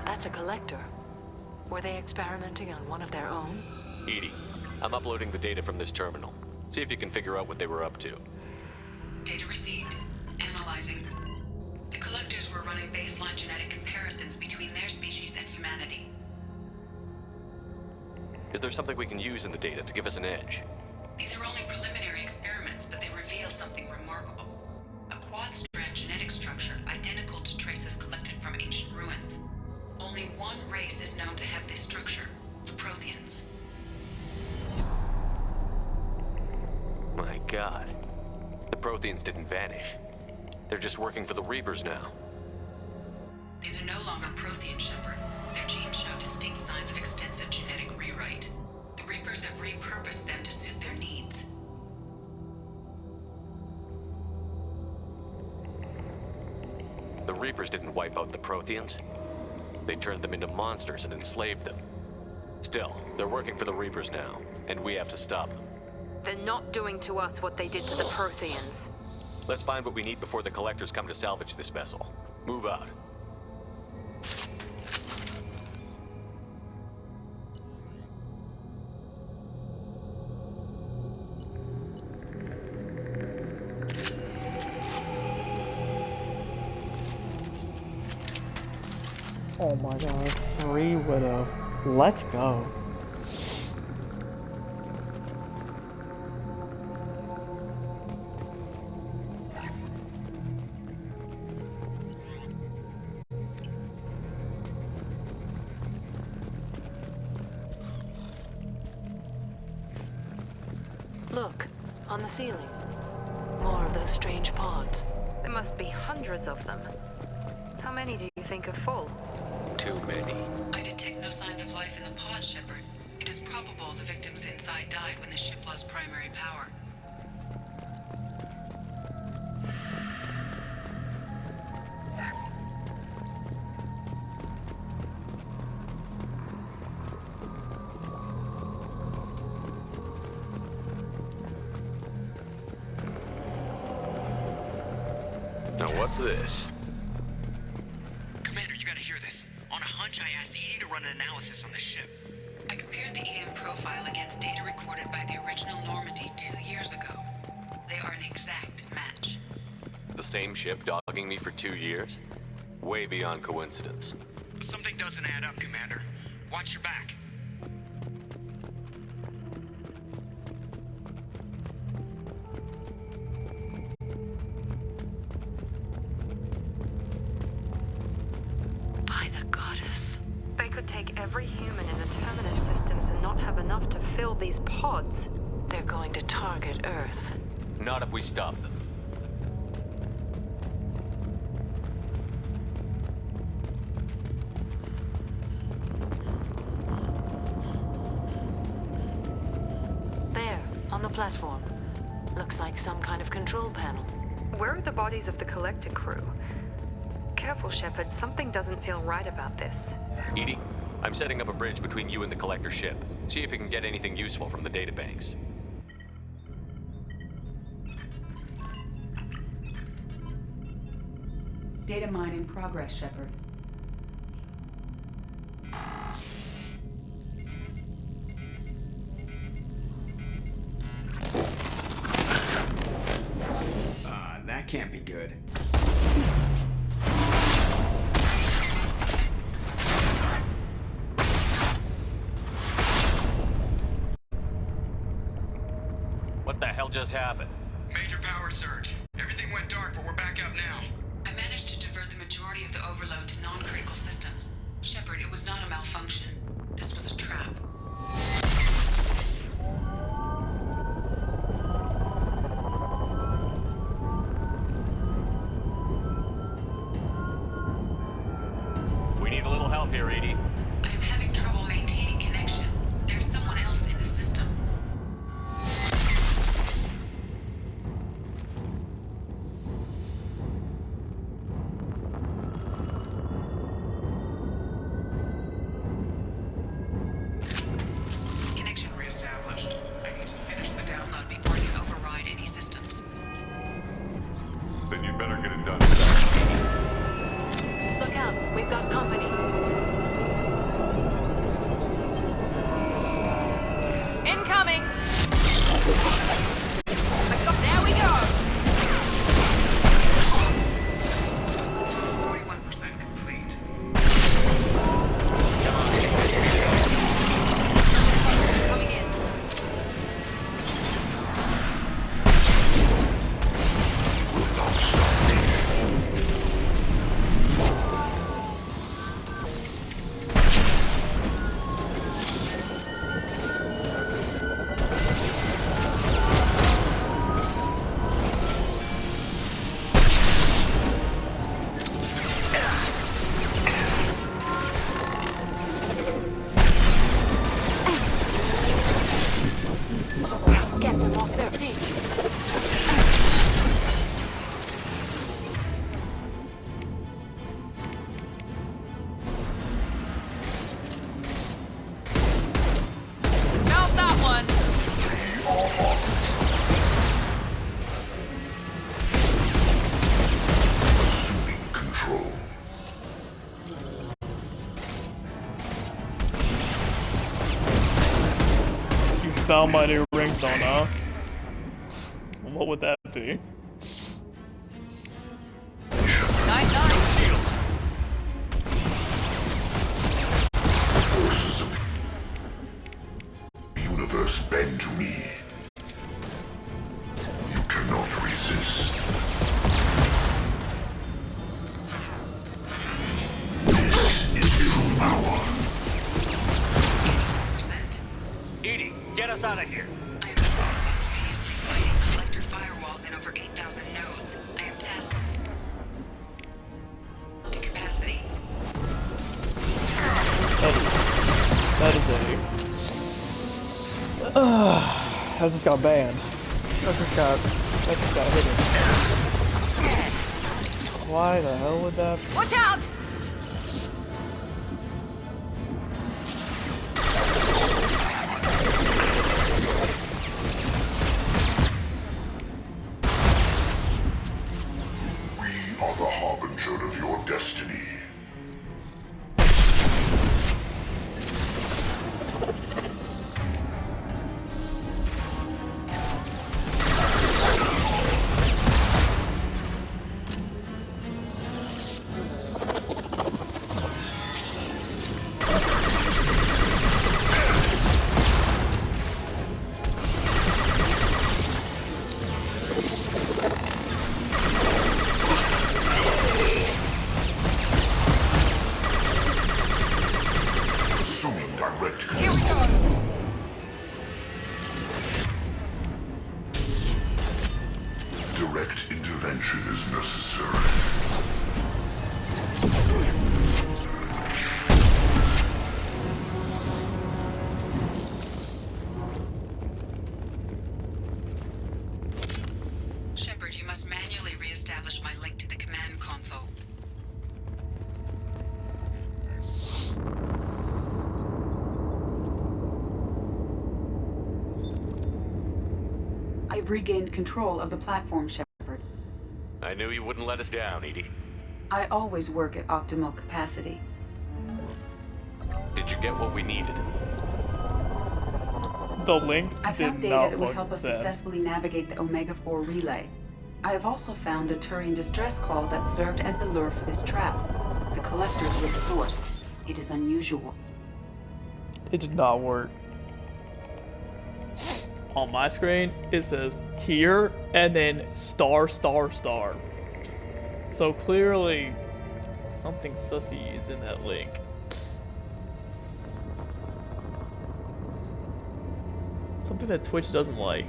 That's a collector. Were they experimenting on one of their own? EDI, I'm uploading the data from this terminal. See if you can figure out what they were up to. Data received. Analyzing. The collectors were running baseline genetic comparisons between their species and humanity. Is there something we can use in the data to give us an edge? These are only preliminary experiments, but they reveal something remarkable. A quad-strand genetic structure identical to traces collected from ancient ruins. Only one race is known to have this structure, the Protheans. My God. The Protheans didn't vanish. They're just working for the Reapers now. These are no longer Prothean, Shepard. Their genes show distinct signs of extensive genetic rewrite. The Reapers have repurposed them to suit their needs. The Reapers didn't wipe out the Protheans. They turned them into monsters and enslaved them. Still, they're working for the Reapers now, and we have to stop them. They're not doing to us what they did to the Protheans. Let's find what we need before the Collectors come to salvage this vessel. Move out. Oh my god, free Widow. Let's go. Look, on the ceiling. More of those strange pods. There must be hundreds of them. How many do you think are full? Too many. I detect no signs of life in the pod, Shepard. It is probable the victims inside died when the ship lost primary power. Now what's this? Commander, you gotta hear this. On a hunch, I asked EDI to run an analysis on this ship. I compared the EM profile against data recorded by the original Normandy 2 years ago. They are an exact match. The same ship dogging me for 2 years? Way beyond coincidence. Something doesn't add up, Commander. Watch your back. By the goddess. They could take every human in the Terminus systems and not have enough to fill these pods. They're going to target Earth. Not if we stop them. There, on the platform. Looks like some kind of control panel. Where are the bodies of the Collector crew? Careful, Shepard. Something doesn't feel right about this. EDI, I'm setting up a bridge between you and the Collector ship. See if you can get anything useful from the databanks. Data mine in progress, Shepard. That can't be good. What the hell just happened? Major power surge. Everything went dark, but we're back up now. I managed to divert the majority of the overload to non-critical systems. Shepard, it was not a malfunction. This was a trap. We need a little help here, EDI. I am having trouble maintaining connection. There's someone else in the system. Connection reestablished. I need to finish the download before I can override any systems. Then you'd better get it done. Look out, we've got company. found my new ringtone, huh? What would that be? Forces of the universe bend to me. You cannot resist. This is true power. Edie, get us out of here. I have been continuously fighting collector firewalls in over 8,000 nodes. I am tasked to capacity. That is a... that just got banned. That just got hidden. Why the hell would that... Watch out! We are the harbinger of your destiny. Assuming direct control. Here we go. Direct intervention is necessary. Shepard, you must manually re-establish my link to the command console. I've regained control of the platform, Shepard. I knew you wouldn't let us down, Edie. I always work at optimal capacity. Did you get what we needed? The link I found did data not that would fuck help us that. successfully navigate the Omega-4 relay. I have also found a Turian distress call that served as the lure for this trap. The collectors were the source. It is unusual. It did not work. On my screen, it says here and then star star star. So clearly, something sussy is in that link. Something that Twitch doesn't like.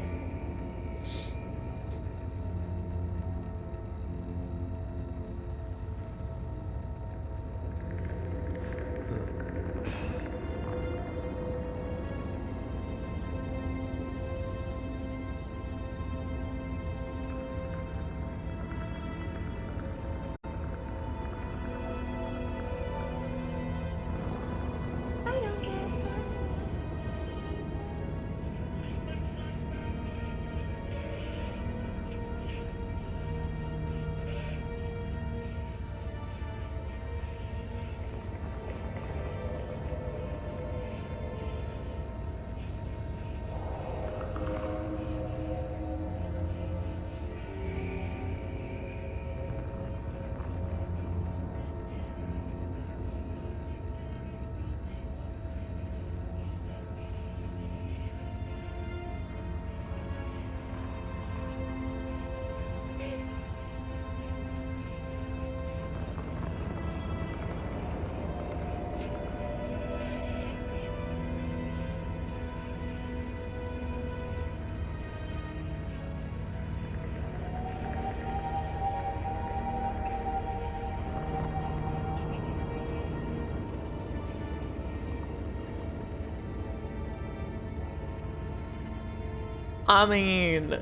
I mean,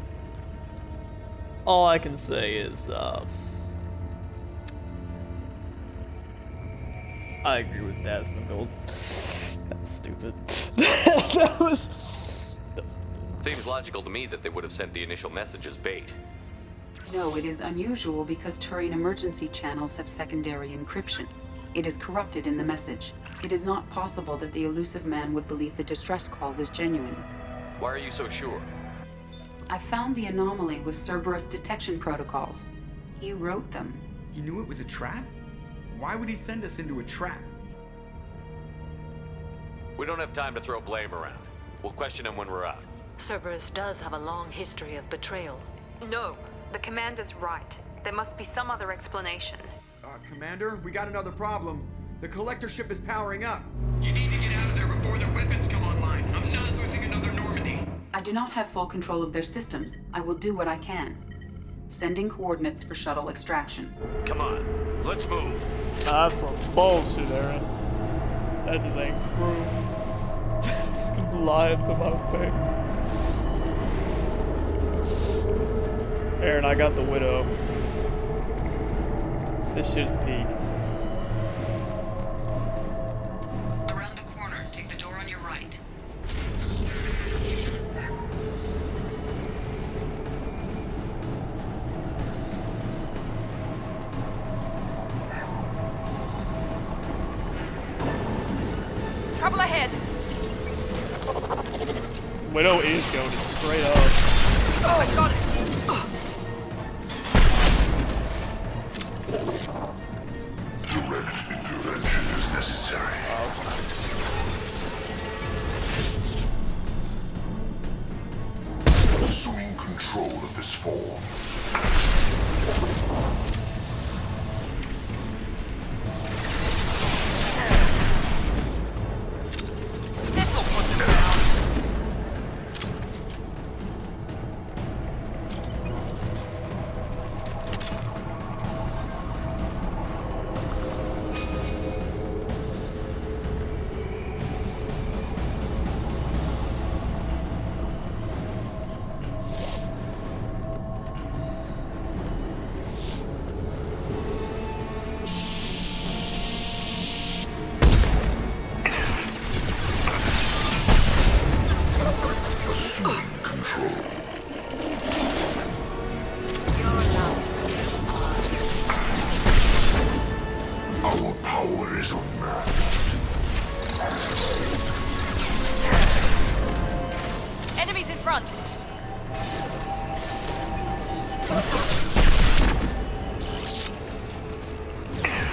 all I can say is, I agree with Desmond. That was stupid. that was stupid. Seems logical to me that they would have sent the initial message as bait. No, it is unusual because Turian emergency channels have secondary encryption. It is corrupted in the message. It is not possible that the elusive man would believe the distress call was genuine. Why are you so sure? I found the anomaly with Cerberus detection protocols. He wrote them. He knew it was a trap? Why would he send us into a trap? We don't have time to throw blame around. We'll question him when we're out. Cerberus does have a long history of betrayal. No, the commander's right. There must be some other explanation. Commander, we got another problem. The collector ship is powering up. You need to get out of there before their weapons come online. I'm not losing another Normandy. I do not have full control of their systems. I will do what I can. Sending coordinates for shuttle extraction. Come on, let's move. That's some bullshit, Aaron. That just ain't true. Lying to my face. Aaron, I got the Widow. This shit's peak. Around the corner, take the door on your right. Trouble ahead! Widow is going straight up. Oh, I got it! Direct intervention is necessary. Assuming control of this form. Our power is unmatched. Enemies in front!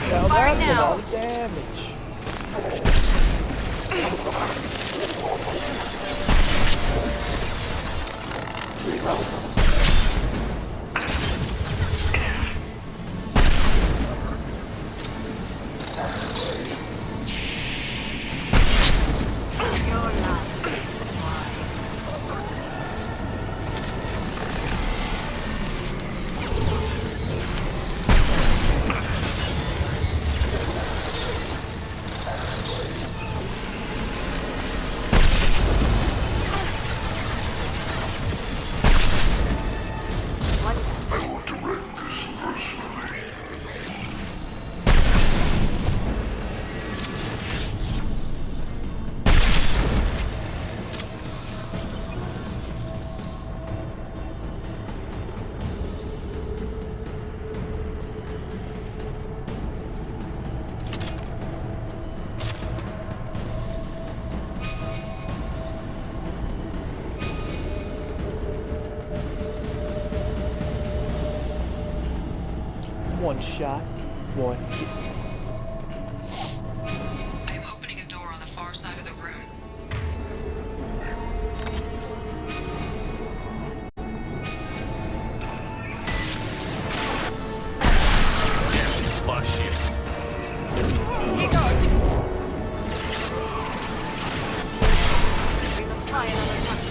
Now Fire that's a now. lot of damage. I will direct this personally. One shot, one hit. I am opening a door on the far side of the room. Flush you. Here goes! We must try another time.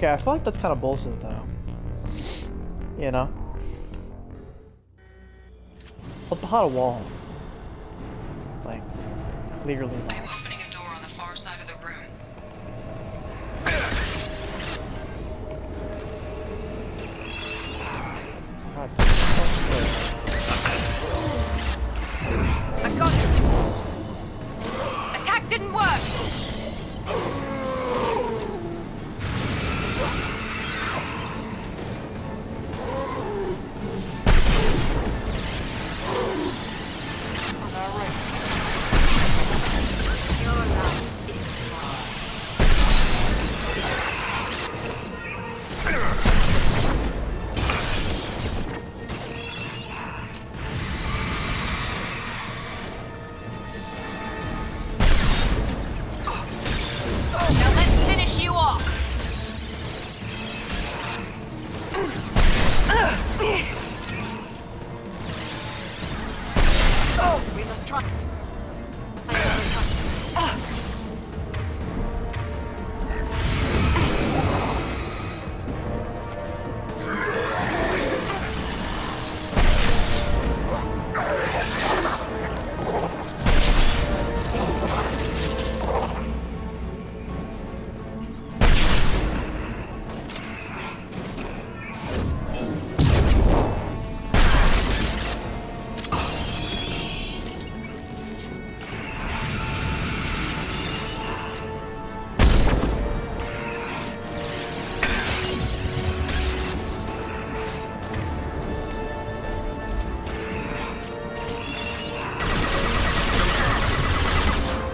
Okay, I feel like that's kind of bullshit though. You know? What behind a wall? Like, clearly not. I am opening a door on the far side of the room. God, fuck's sake. I got it. Attack didn't work. Now let's finish you off. We must try.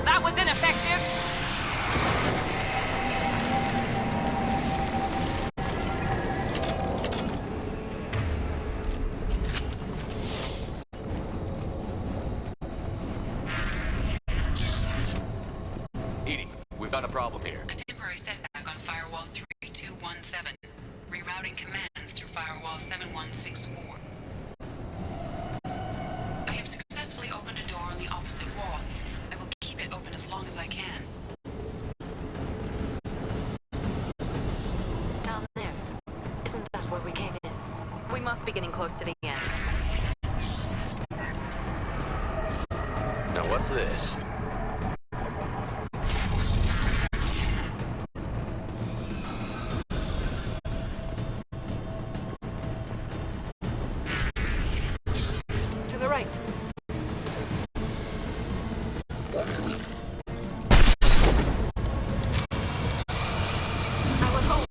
That was ineffective. Edie, we've got a problem here. A temporary setback on Firewall 3217. Rerouting commands through Firewall 7164. I have successfully opened a door on the opposite wall. I will keep it open as long as I can. Down there. Isn't that where we came in? We must be getting close to the end. Now what's this? To the right. I was home.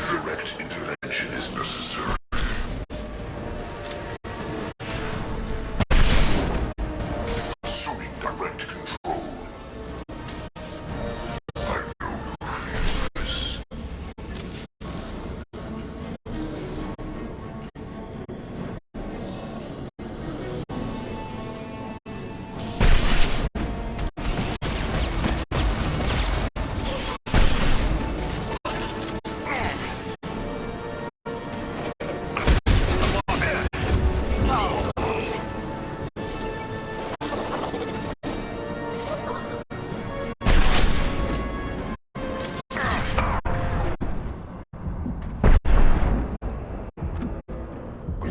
Direct intervention is necessary. Assuming direct control. I know this.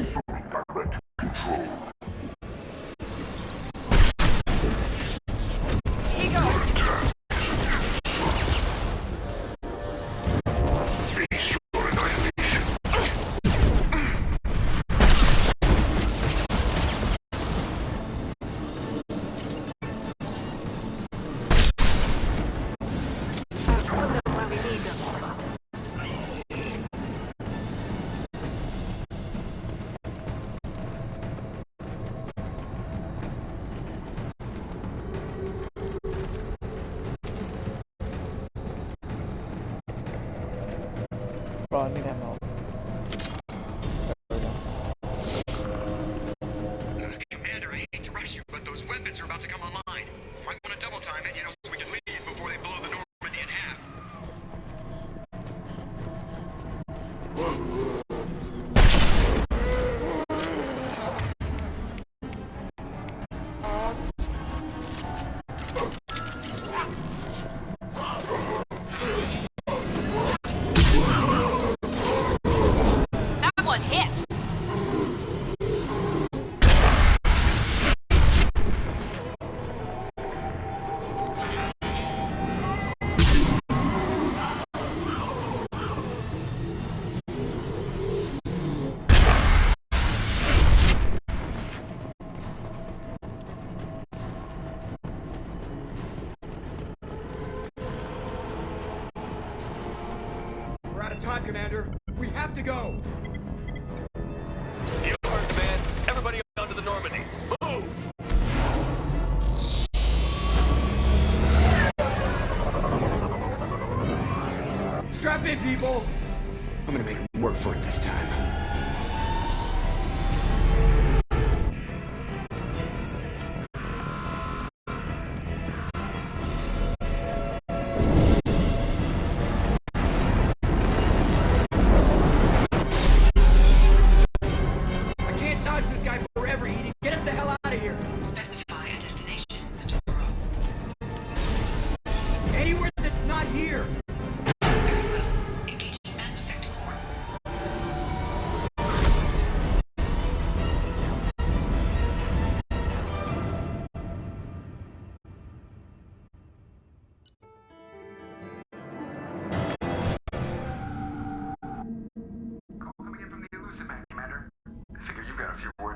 Assuming direct control. Face your annihilation. Where we need them. Bro, I need ammo. Commander, I hate to rush you, but those weapons are about to come online. Might want to double time it, so we can leave before they blow the Normandy in half. on time, Commander. We have to go. You heard, man. Everybody onto the Normandy. Move! Strap in, people. I'm gonna make them work for it this time.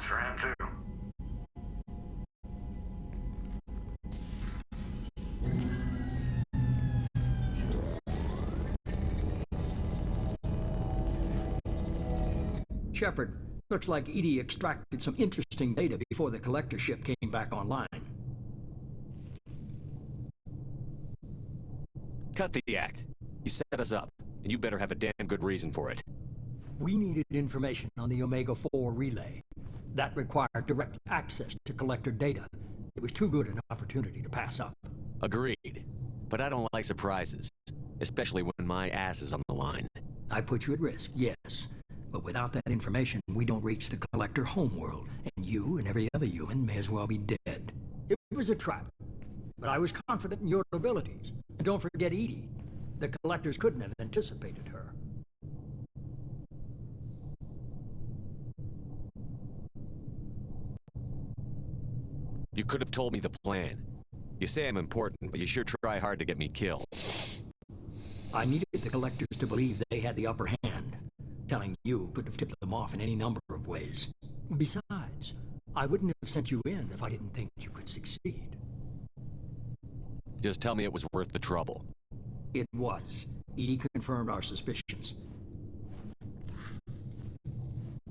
For him, too. Shepard, looks like EDI extracted some interesting data before the collector ship came back online. Cut the act. You set us up, and you better have a damn good reason for it. We needed information on the Omega-4 relay. That required direct access to collector data. It was too good an opportunity to pass up. Agreed. But I don't like surprises, especially when my ass is on the line. I put you at risk, yes. But without that information, we don't reach the collector homeworld, and you and every other human may as well be dead. It was a trap. But I was confident in your abilities. And don't forget EDI. The collectors couldn't have anticipated her. You could have told me the plan. You say I'm important, but you sure try hard to get me killed. I needed the collectors to believe they had the upper hand. Telling you could have tipped them off in any number of ways. Besides, I wouldn't have sent you in if I didn't think you could succeed. Just tell me it was worth the trouble. It was. EDI confirmed our suspicions.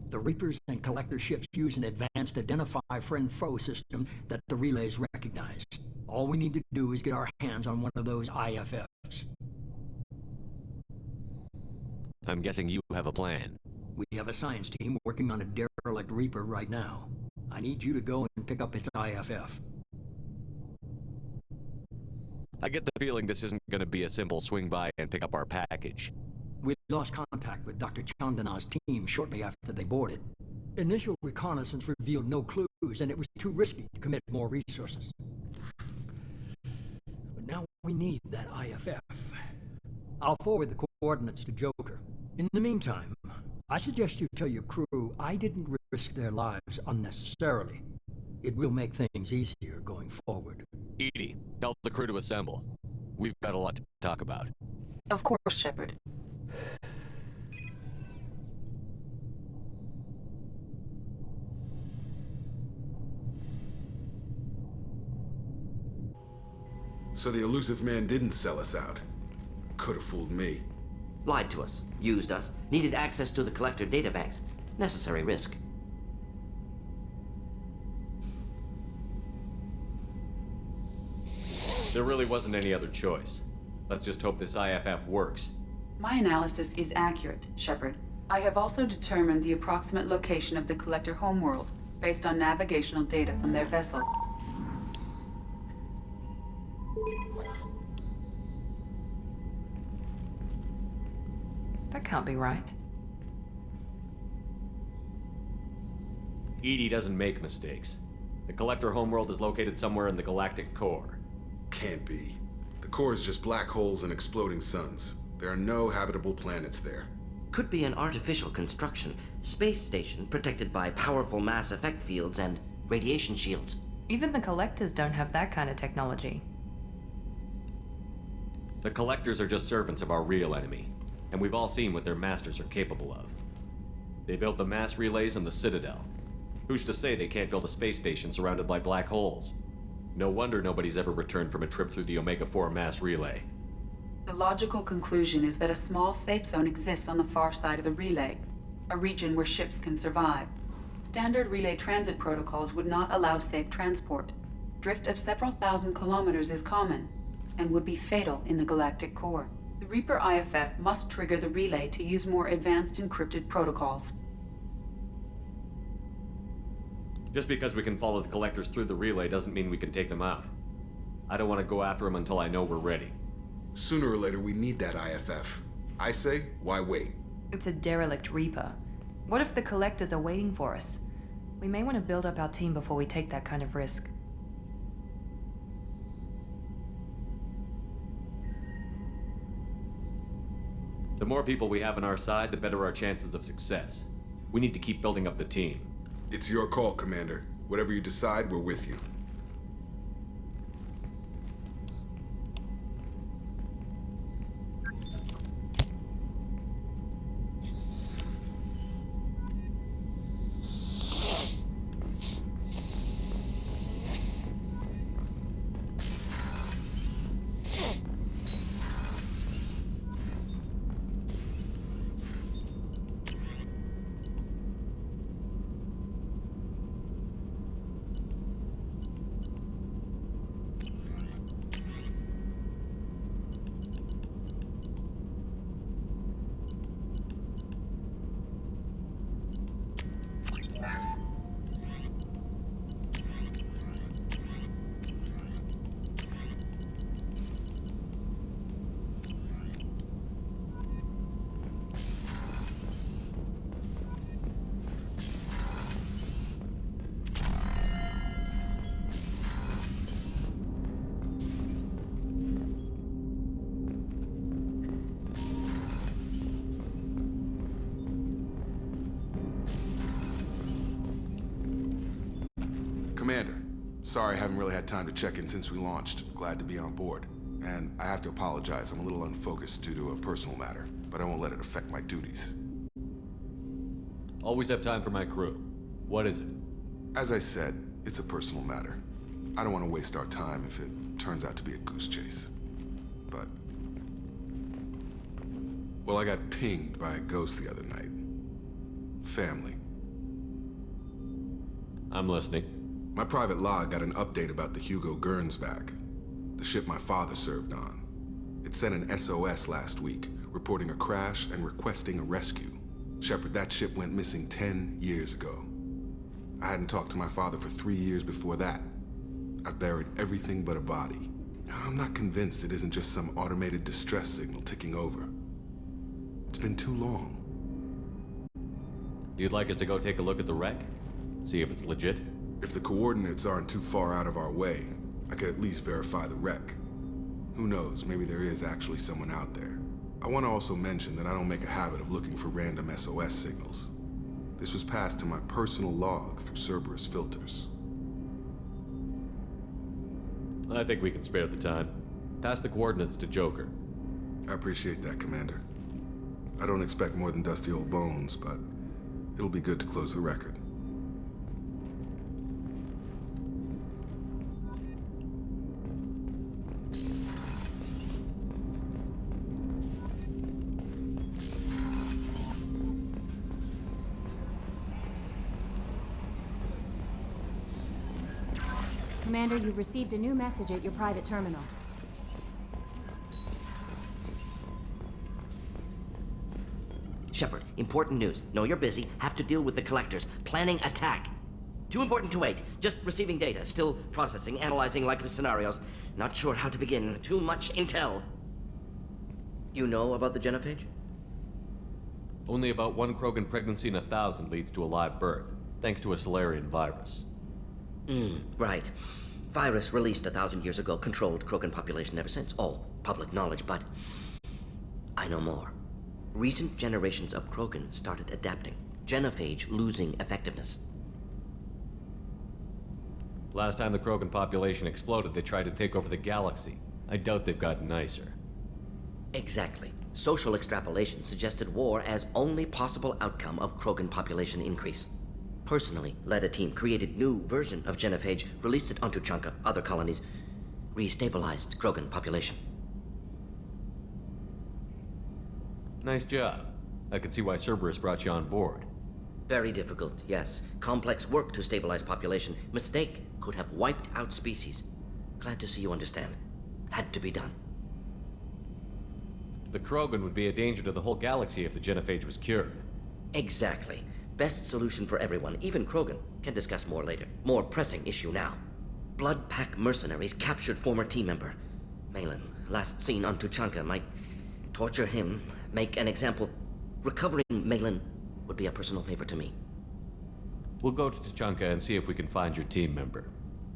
The Reapers and Collector ships use an advanced Identify Friend-Foe system that the relays recognize. All we need to do is get our hands on one of those IFFs. I'm guessing you have a plan. We have a science team working on a derelict Reaper right now. I need you to go and pick up its IFF. I get the feeling this isn't going to be a simple swing by and pick up our package. We lost contact with Dr. Chandana's team shortly after they boarded. Initial reconnaissance revealed no clues, and it was too risky to commit more resources. But now we need that IFF. I'll forward the coordinates to Joker. In the meantime, I suggest you tell your crew I didn't risk their lives unnecessarily. It will make things easier going forward. EDI, tell the crew to assemble. We've got a lot to talk about. Of course, Shepard. So the elusive man didn't sell us out. Could have fooled me. Lied to us, used us, needed access to the collector databanks. Necessary risk. There really wasn't any other choice. Let's just hope this IFF works. My analysis is accurate, Shepard. I have also determined the approximate location of the collector homeworld based on navigational data from their vessel. That can't be right. EDI doesn't make mistakes. The collector homeworld is located somewhere in the galactic core. Can't be. The core is just black holes and exploding suns. There are no habitable planets there. Could be an artificial construction. Space station protected by powerful mass effect fields and radiation shields. Even the Collectors don't have that kind of technology. The Collectors are just servants of our real enemy, and we've all seen what their masters are capable of. They built the mass relays in the Citadel. Who's to say they can't build a space station surrounded by black holes? No wonder nobody's ever returned from a trip through the Omega-4 mass relay. The logical conclusion is that a small safe zone exists on the far side of the relay, a region where ships can survive. Standard relay transit protocols would not allow safe transport. Drift of several thousand kilometers is common, and would be fatal in the galactic core. The Reaper IFF must trigger the relay to use more advanced encrypted protocols. Just because we can follow the collectors through the relay doesn't mean we can take them out. I don't want to go after them until I know we're ready. Sooner or later, we need that IFF. I say, why wait? It's a derelict Reaper. What if the Collectors are waiting for us? We may want to build up our team before we take that kind of risk. The more people we have on our side, the better our chances of success. We need to keep building up the team. It's your call, Commander. Whatever you decide, we're with you. Commander, sorry I haven't really had time to check in since we launched. Glad to be on board. And I have to apologize, I'm a little unfocused due to a personal matter, but I won't let it affect my duties. Always have time for my crew. What is it? As I said, it's a personal matter. I don't want to waste our time if it turns out to be a goose chase. But... well, I got pinged by a ghost the other night. Family. I'm listening. My private log got an update about the Hugo Gernsback, the ship my father served on. It sent an SOS last week, reporting a crash and requesting a rescue. Shepard, that ship went missing 10 years ago. I hadn't talked to my father for 3 years before that. I've buried everything but a body. I'm not convinced it isn't just some automated distress signal ticking over. It's been too long. You'd like us to go take a look at the wreck? See if it's legit? If the coordinates aren't too far out of our way, I could at least verify the wreck. Who knows, maybe there is actually someone out there. I want to also mention that I don't make a habit of looking for random SOS signals. This was passed to my personal log through Cerberus filters. I think we can spare the time. Pass the coordinates to Joker. I appreciate that, Commander. I don't expect more than dusty old bones, but it'll be good to close the record. Commander, you've received a new message at your private terminal. Shepard, important news. Know you're busy. Have to deal with the Collectors. Planning attack. Too important to wait. Just receiving data. Still processing, analyzing likely scenarios. Not sure how to begin. Too much intel. You know about the genophage? Only about 1 Krogan pregnancy in 1,000 leads to a live birth, thanks to a Solarian virus. Right. Virus released 1,000 years ago, controlled Krogan population ever since. All public knowledge, but I know more. Recent generations of Krogan started adapting. Genophage losing effectiveness. Last time the Krogan population exploded, they tried to take over the galaxy. I doubt they've gotten nicer. Exactly. Social extrapolation suggested war as only possible outcome of Krogan population increase. Personally led a team, created new version of genophage, released it onto Chanka, other colonies, restabilized Krogan population. Nice job. I can see why Cerberus brought you on board. Very difficult, yes. Complex work to stabilize population. Mistake could have wiped out species. Glad to see you understand. Had to be done. The Krogan would be a danger to the whole galaxy if the genophage was cured. Exactly. Best solution for everyone, even Krogan. Can discuss more later. More pressing issue now. Blood Pack mercenaries captured former team member. Malin, last seen on Tuchanka, might torture him, make an example. Recovering Malin would be a personal favor to me. We'll go to Tuchanka and see if we can find your team member.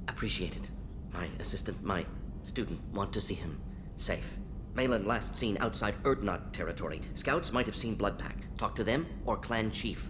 Appreciate it. My assistant, my student, want to see him safe. Malin last seen outside Erdnot territory. Scouts might have seen Blood Pack. Talk to them or clan chief.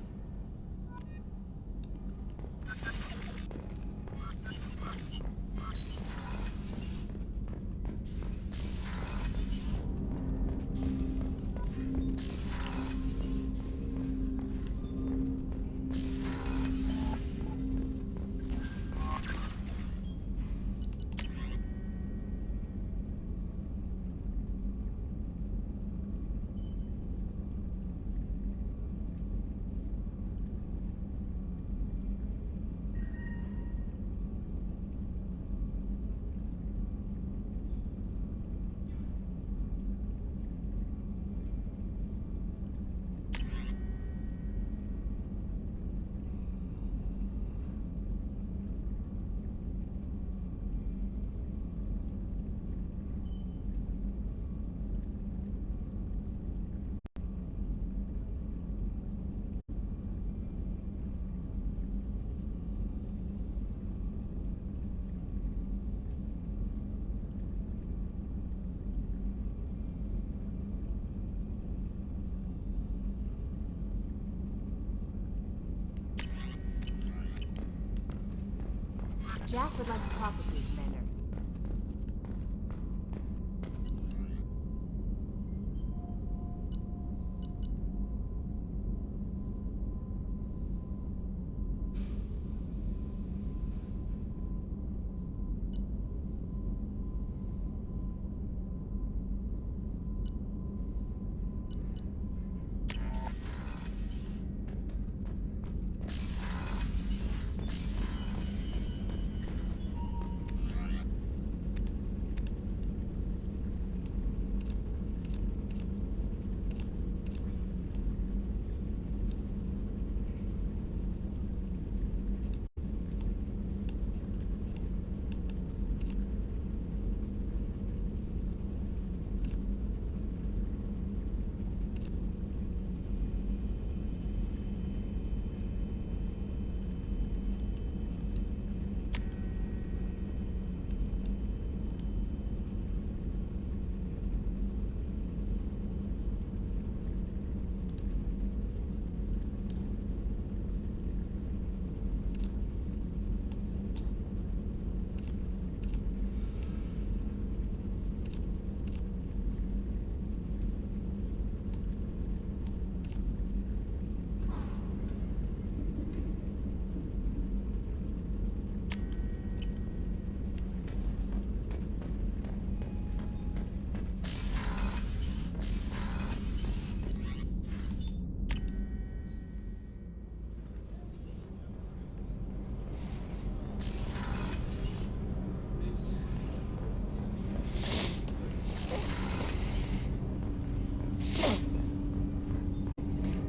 Jack would like to talk with you, Commander.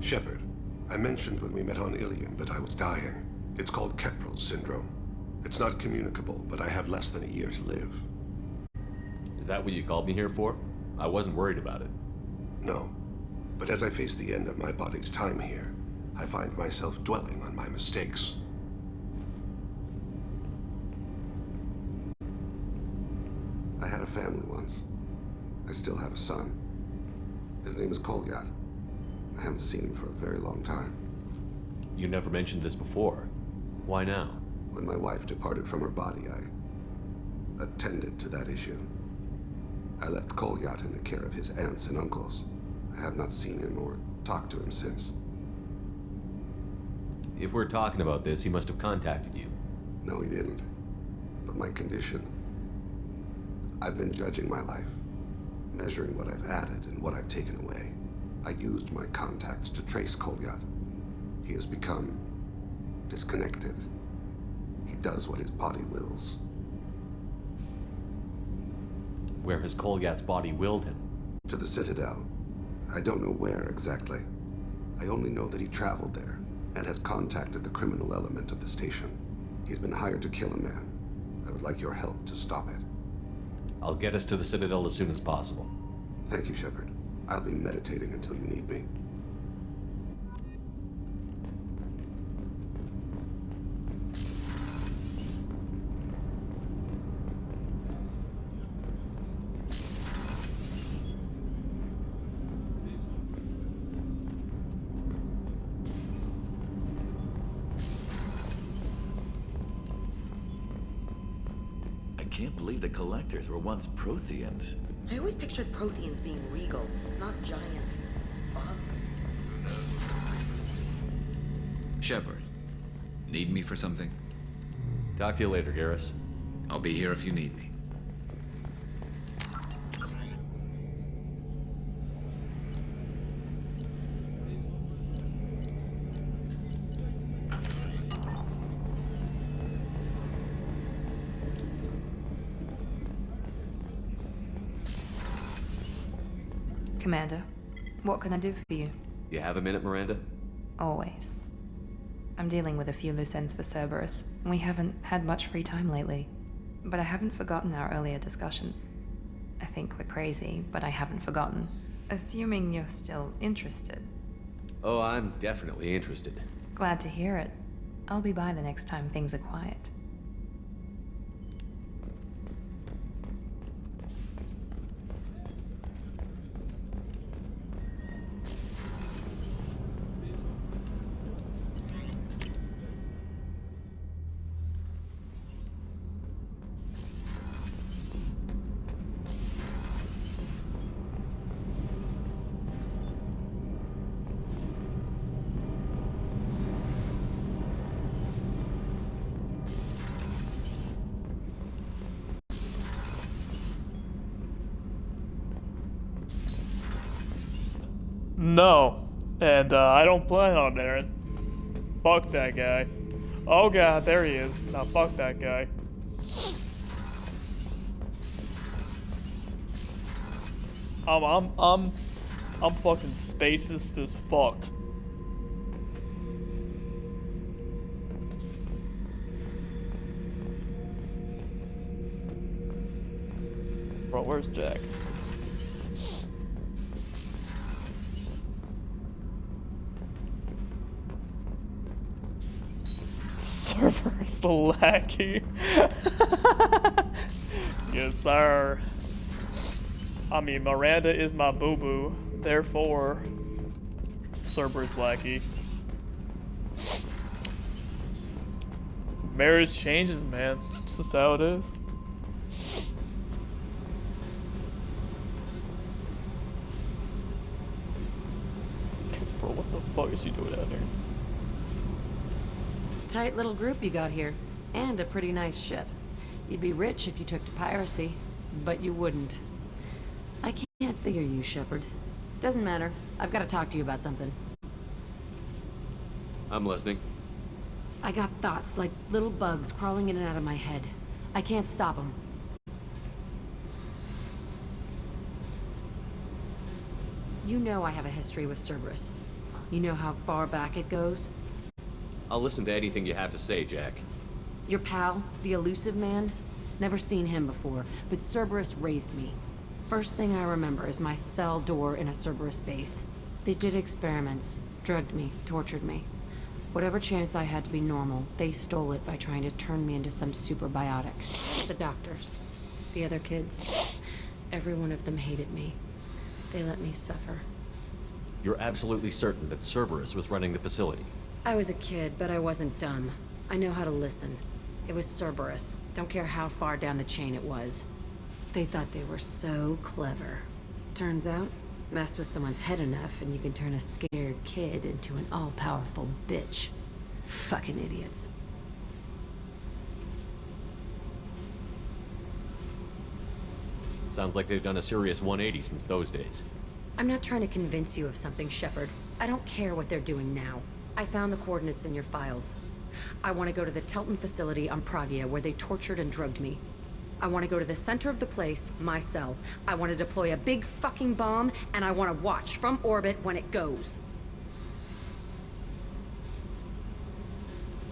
Shepard, I mentioned when we met on Ilium that I was dying. It's called Kepral's syndrome. It's not communicable, but I have less than a year to live. Is that what you called me here for? I wasn't worried about it. No. But as I face the end of my body's time here, I find myself dwelling on my mistakes. I had a family once. I still have a son. His name is Kolyat. I haven't seen him for a very long time. You never mentioned this before. Why now? When my wife departed from her body, I attended to that issue. I left Kolyat in the care of his aunts and uncles. I have not seen him or talked to him since. If we're talking about this, he must have contacted you. No, he didn't. But my condition... I've been judging my life, measuring what I've added and what I've taken away. I used my contacts to trace Kolyat. He has become disconnected. He does what his body wills. Where has Kolyat's body willed him? To the Citadel. I don't know where exactly. I only know that he traveled there and has contacted the criminal element of the station. He's been hired to kill a man. I would like your help to stop it. I'll get us to the Citadel as soon as possible. Thank you, Shepard. I'll be meditating until you need me. I can't believe the Collectors were once Protheans. I always pictured Protheans being regal, not giant bugs. Shepard, need me for something? Talk to you later, Garrus. I'll be here if you need me. Commander, what can I do for you? You have a minute, Miranda? Always. I'm dealing with a few loose ends for Cerberus. We haven't had much free time lately. But I haven't forgotten our earlier discussion. I think we're crazy, but I haven't forgotten. Assuming you're still interested. Oh, I'm definitely interested. Glad to hear it. I'll be by the next time things are quiet. No, and I don't plan on it. Fuck that guy. Oh god, there he is. Now fuck that guy. I'm fucking spacist as fuck. Bro, where's Jack? Cerberus lackey. Yes, sir. I mean, Miranda is my boo-boo, therefore, Cerberus lackey. Marriage changes, man. It's just how it is. Bro, what the fuck is she doing out there? Tight little group you got here, and a pretty nice ship. You'd be rich if you took to piracy, but you wouldn't. I can't figure you, Shepard. Doesn't matter. I've got to talk to you about something. I'm listening. I got thoughts like little bugs crawling in and out of my head. I can't stop them. You know I have a history with Cerberus. You know how far back it goes? I'll listen to anything you have to say, Jack. Your pal, the elusive man? Never seen him before, but Cerberus raised me. First thing I remember is my cell door in a Cerberus base. They did experiments, drugged me, tortured me. Whatever chance I had to be normal, they stole it by trying to turn me into some superbiotic. The doctors, the other kids, every one of them hated me. They let me suffer. You're absolutely certain that Cerberus was running the facility? I was a kid, but I wasn't dumb. I know how to listen. It was Cerberus. Don't care how far down the chain it was. They thought they were so clever. Turns out, mess with someone's head enough and you can turn a scared kid into an all-powerful bitch. Fucking idiots. Sounds like they've done a serious 180 since those days. I'm not trying to convince you of something, Shepard. I don't care what they're doing now. I found the coordinates in your files. I want to go to the Telton facility on Pragia where they tortured and drugged me. I want to go to the center of the place, my cell. I want to deploy a big fucking bomb, and I want to watch from orbit when it goes.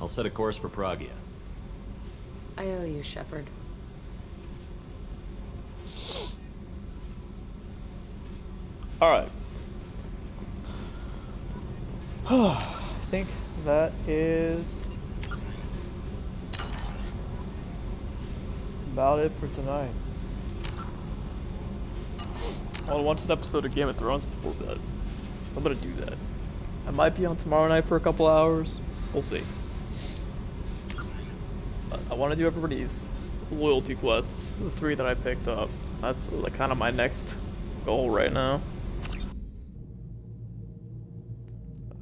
I'll set a course for Pragia. I owe you, Shepard. Alright. I think that is about it for tonight. I'll watch an episode of Game of Thrones before bed. I'm gonna do that. I might be on tomorrow night for a couple hours. We'll see. But I want to do everybody's loyalty quests, the 3 that I picked up. That's like kind of my next goal right now.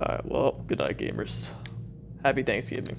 Alright, well, good night, gamers. Happy Thanksgiving.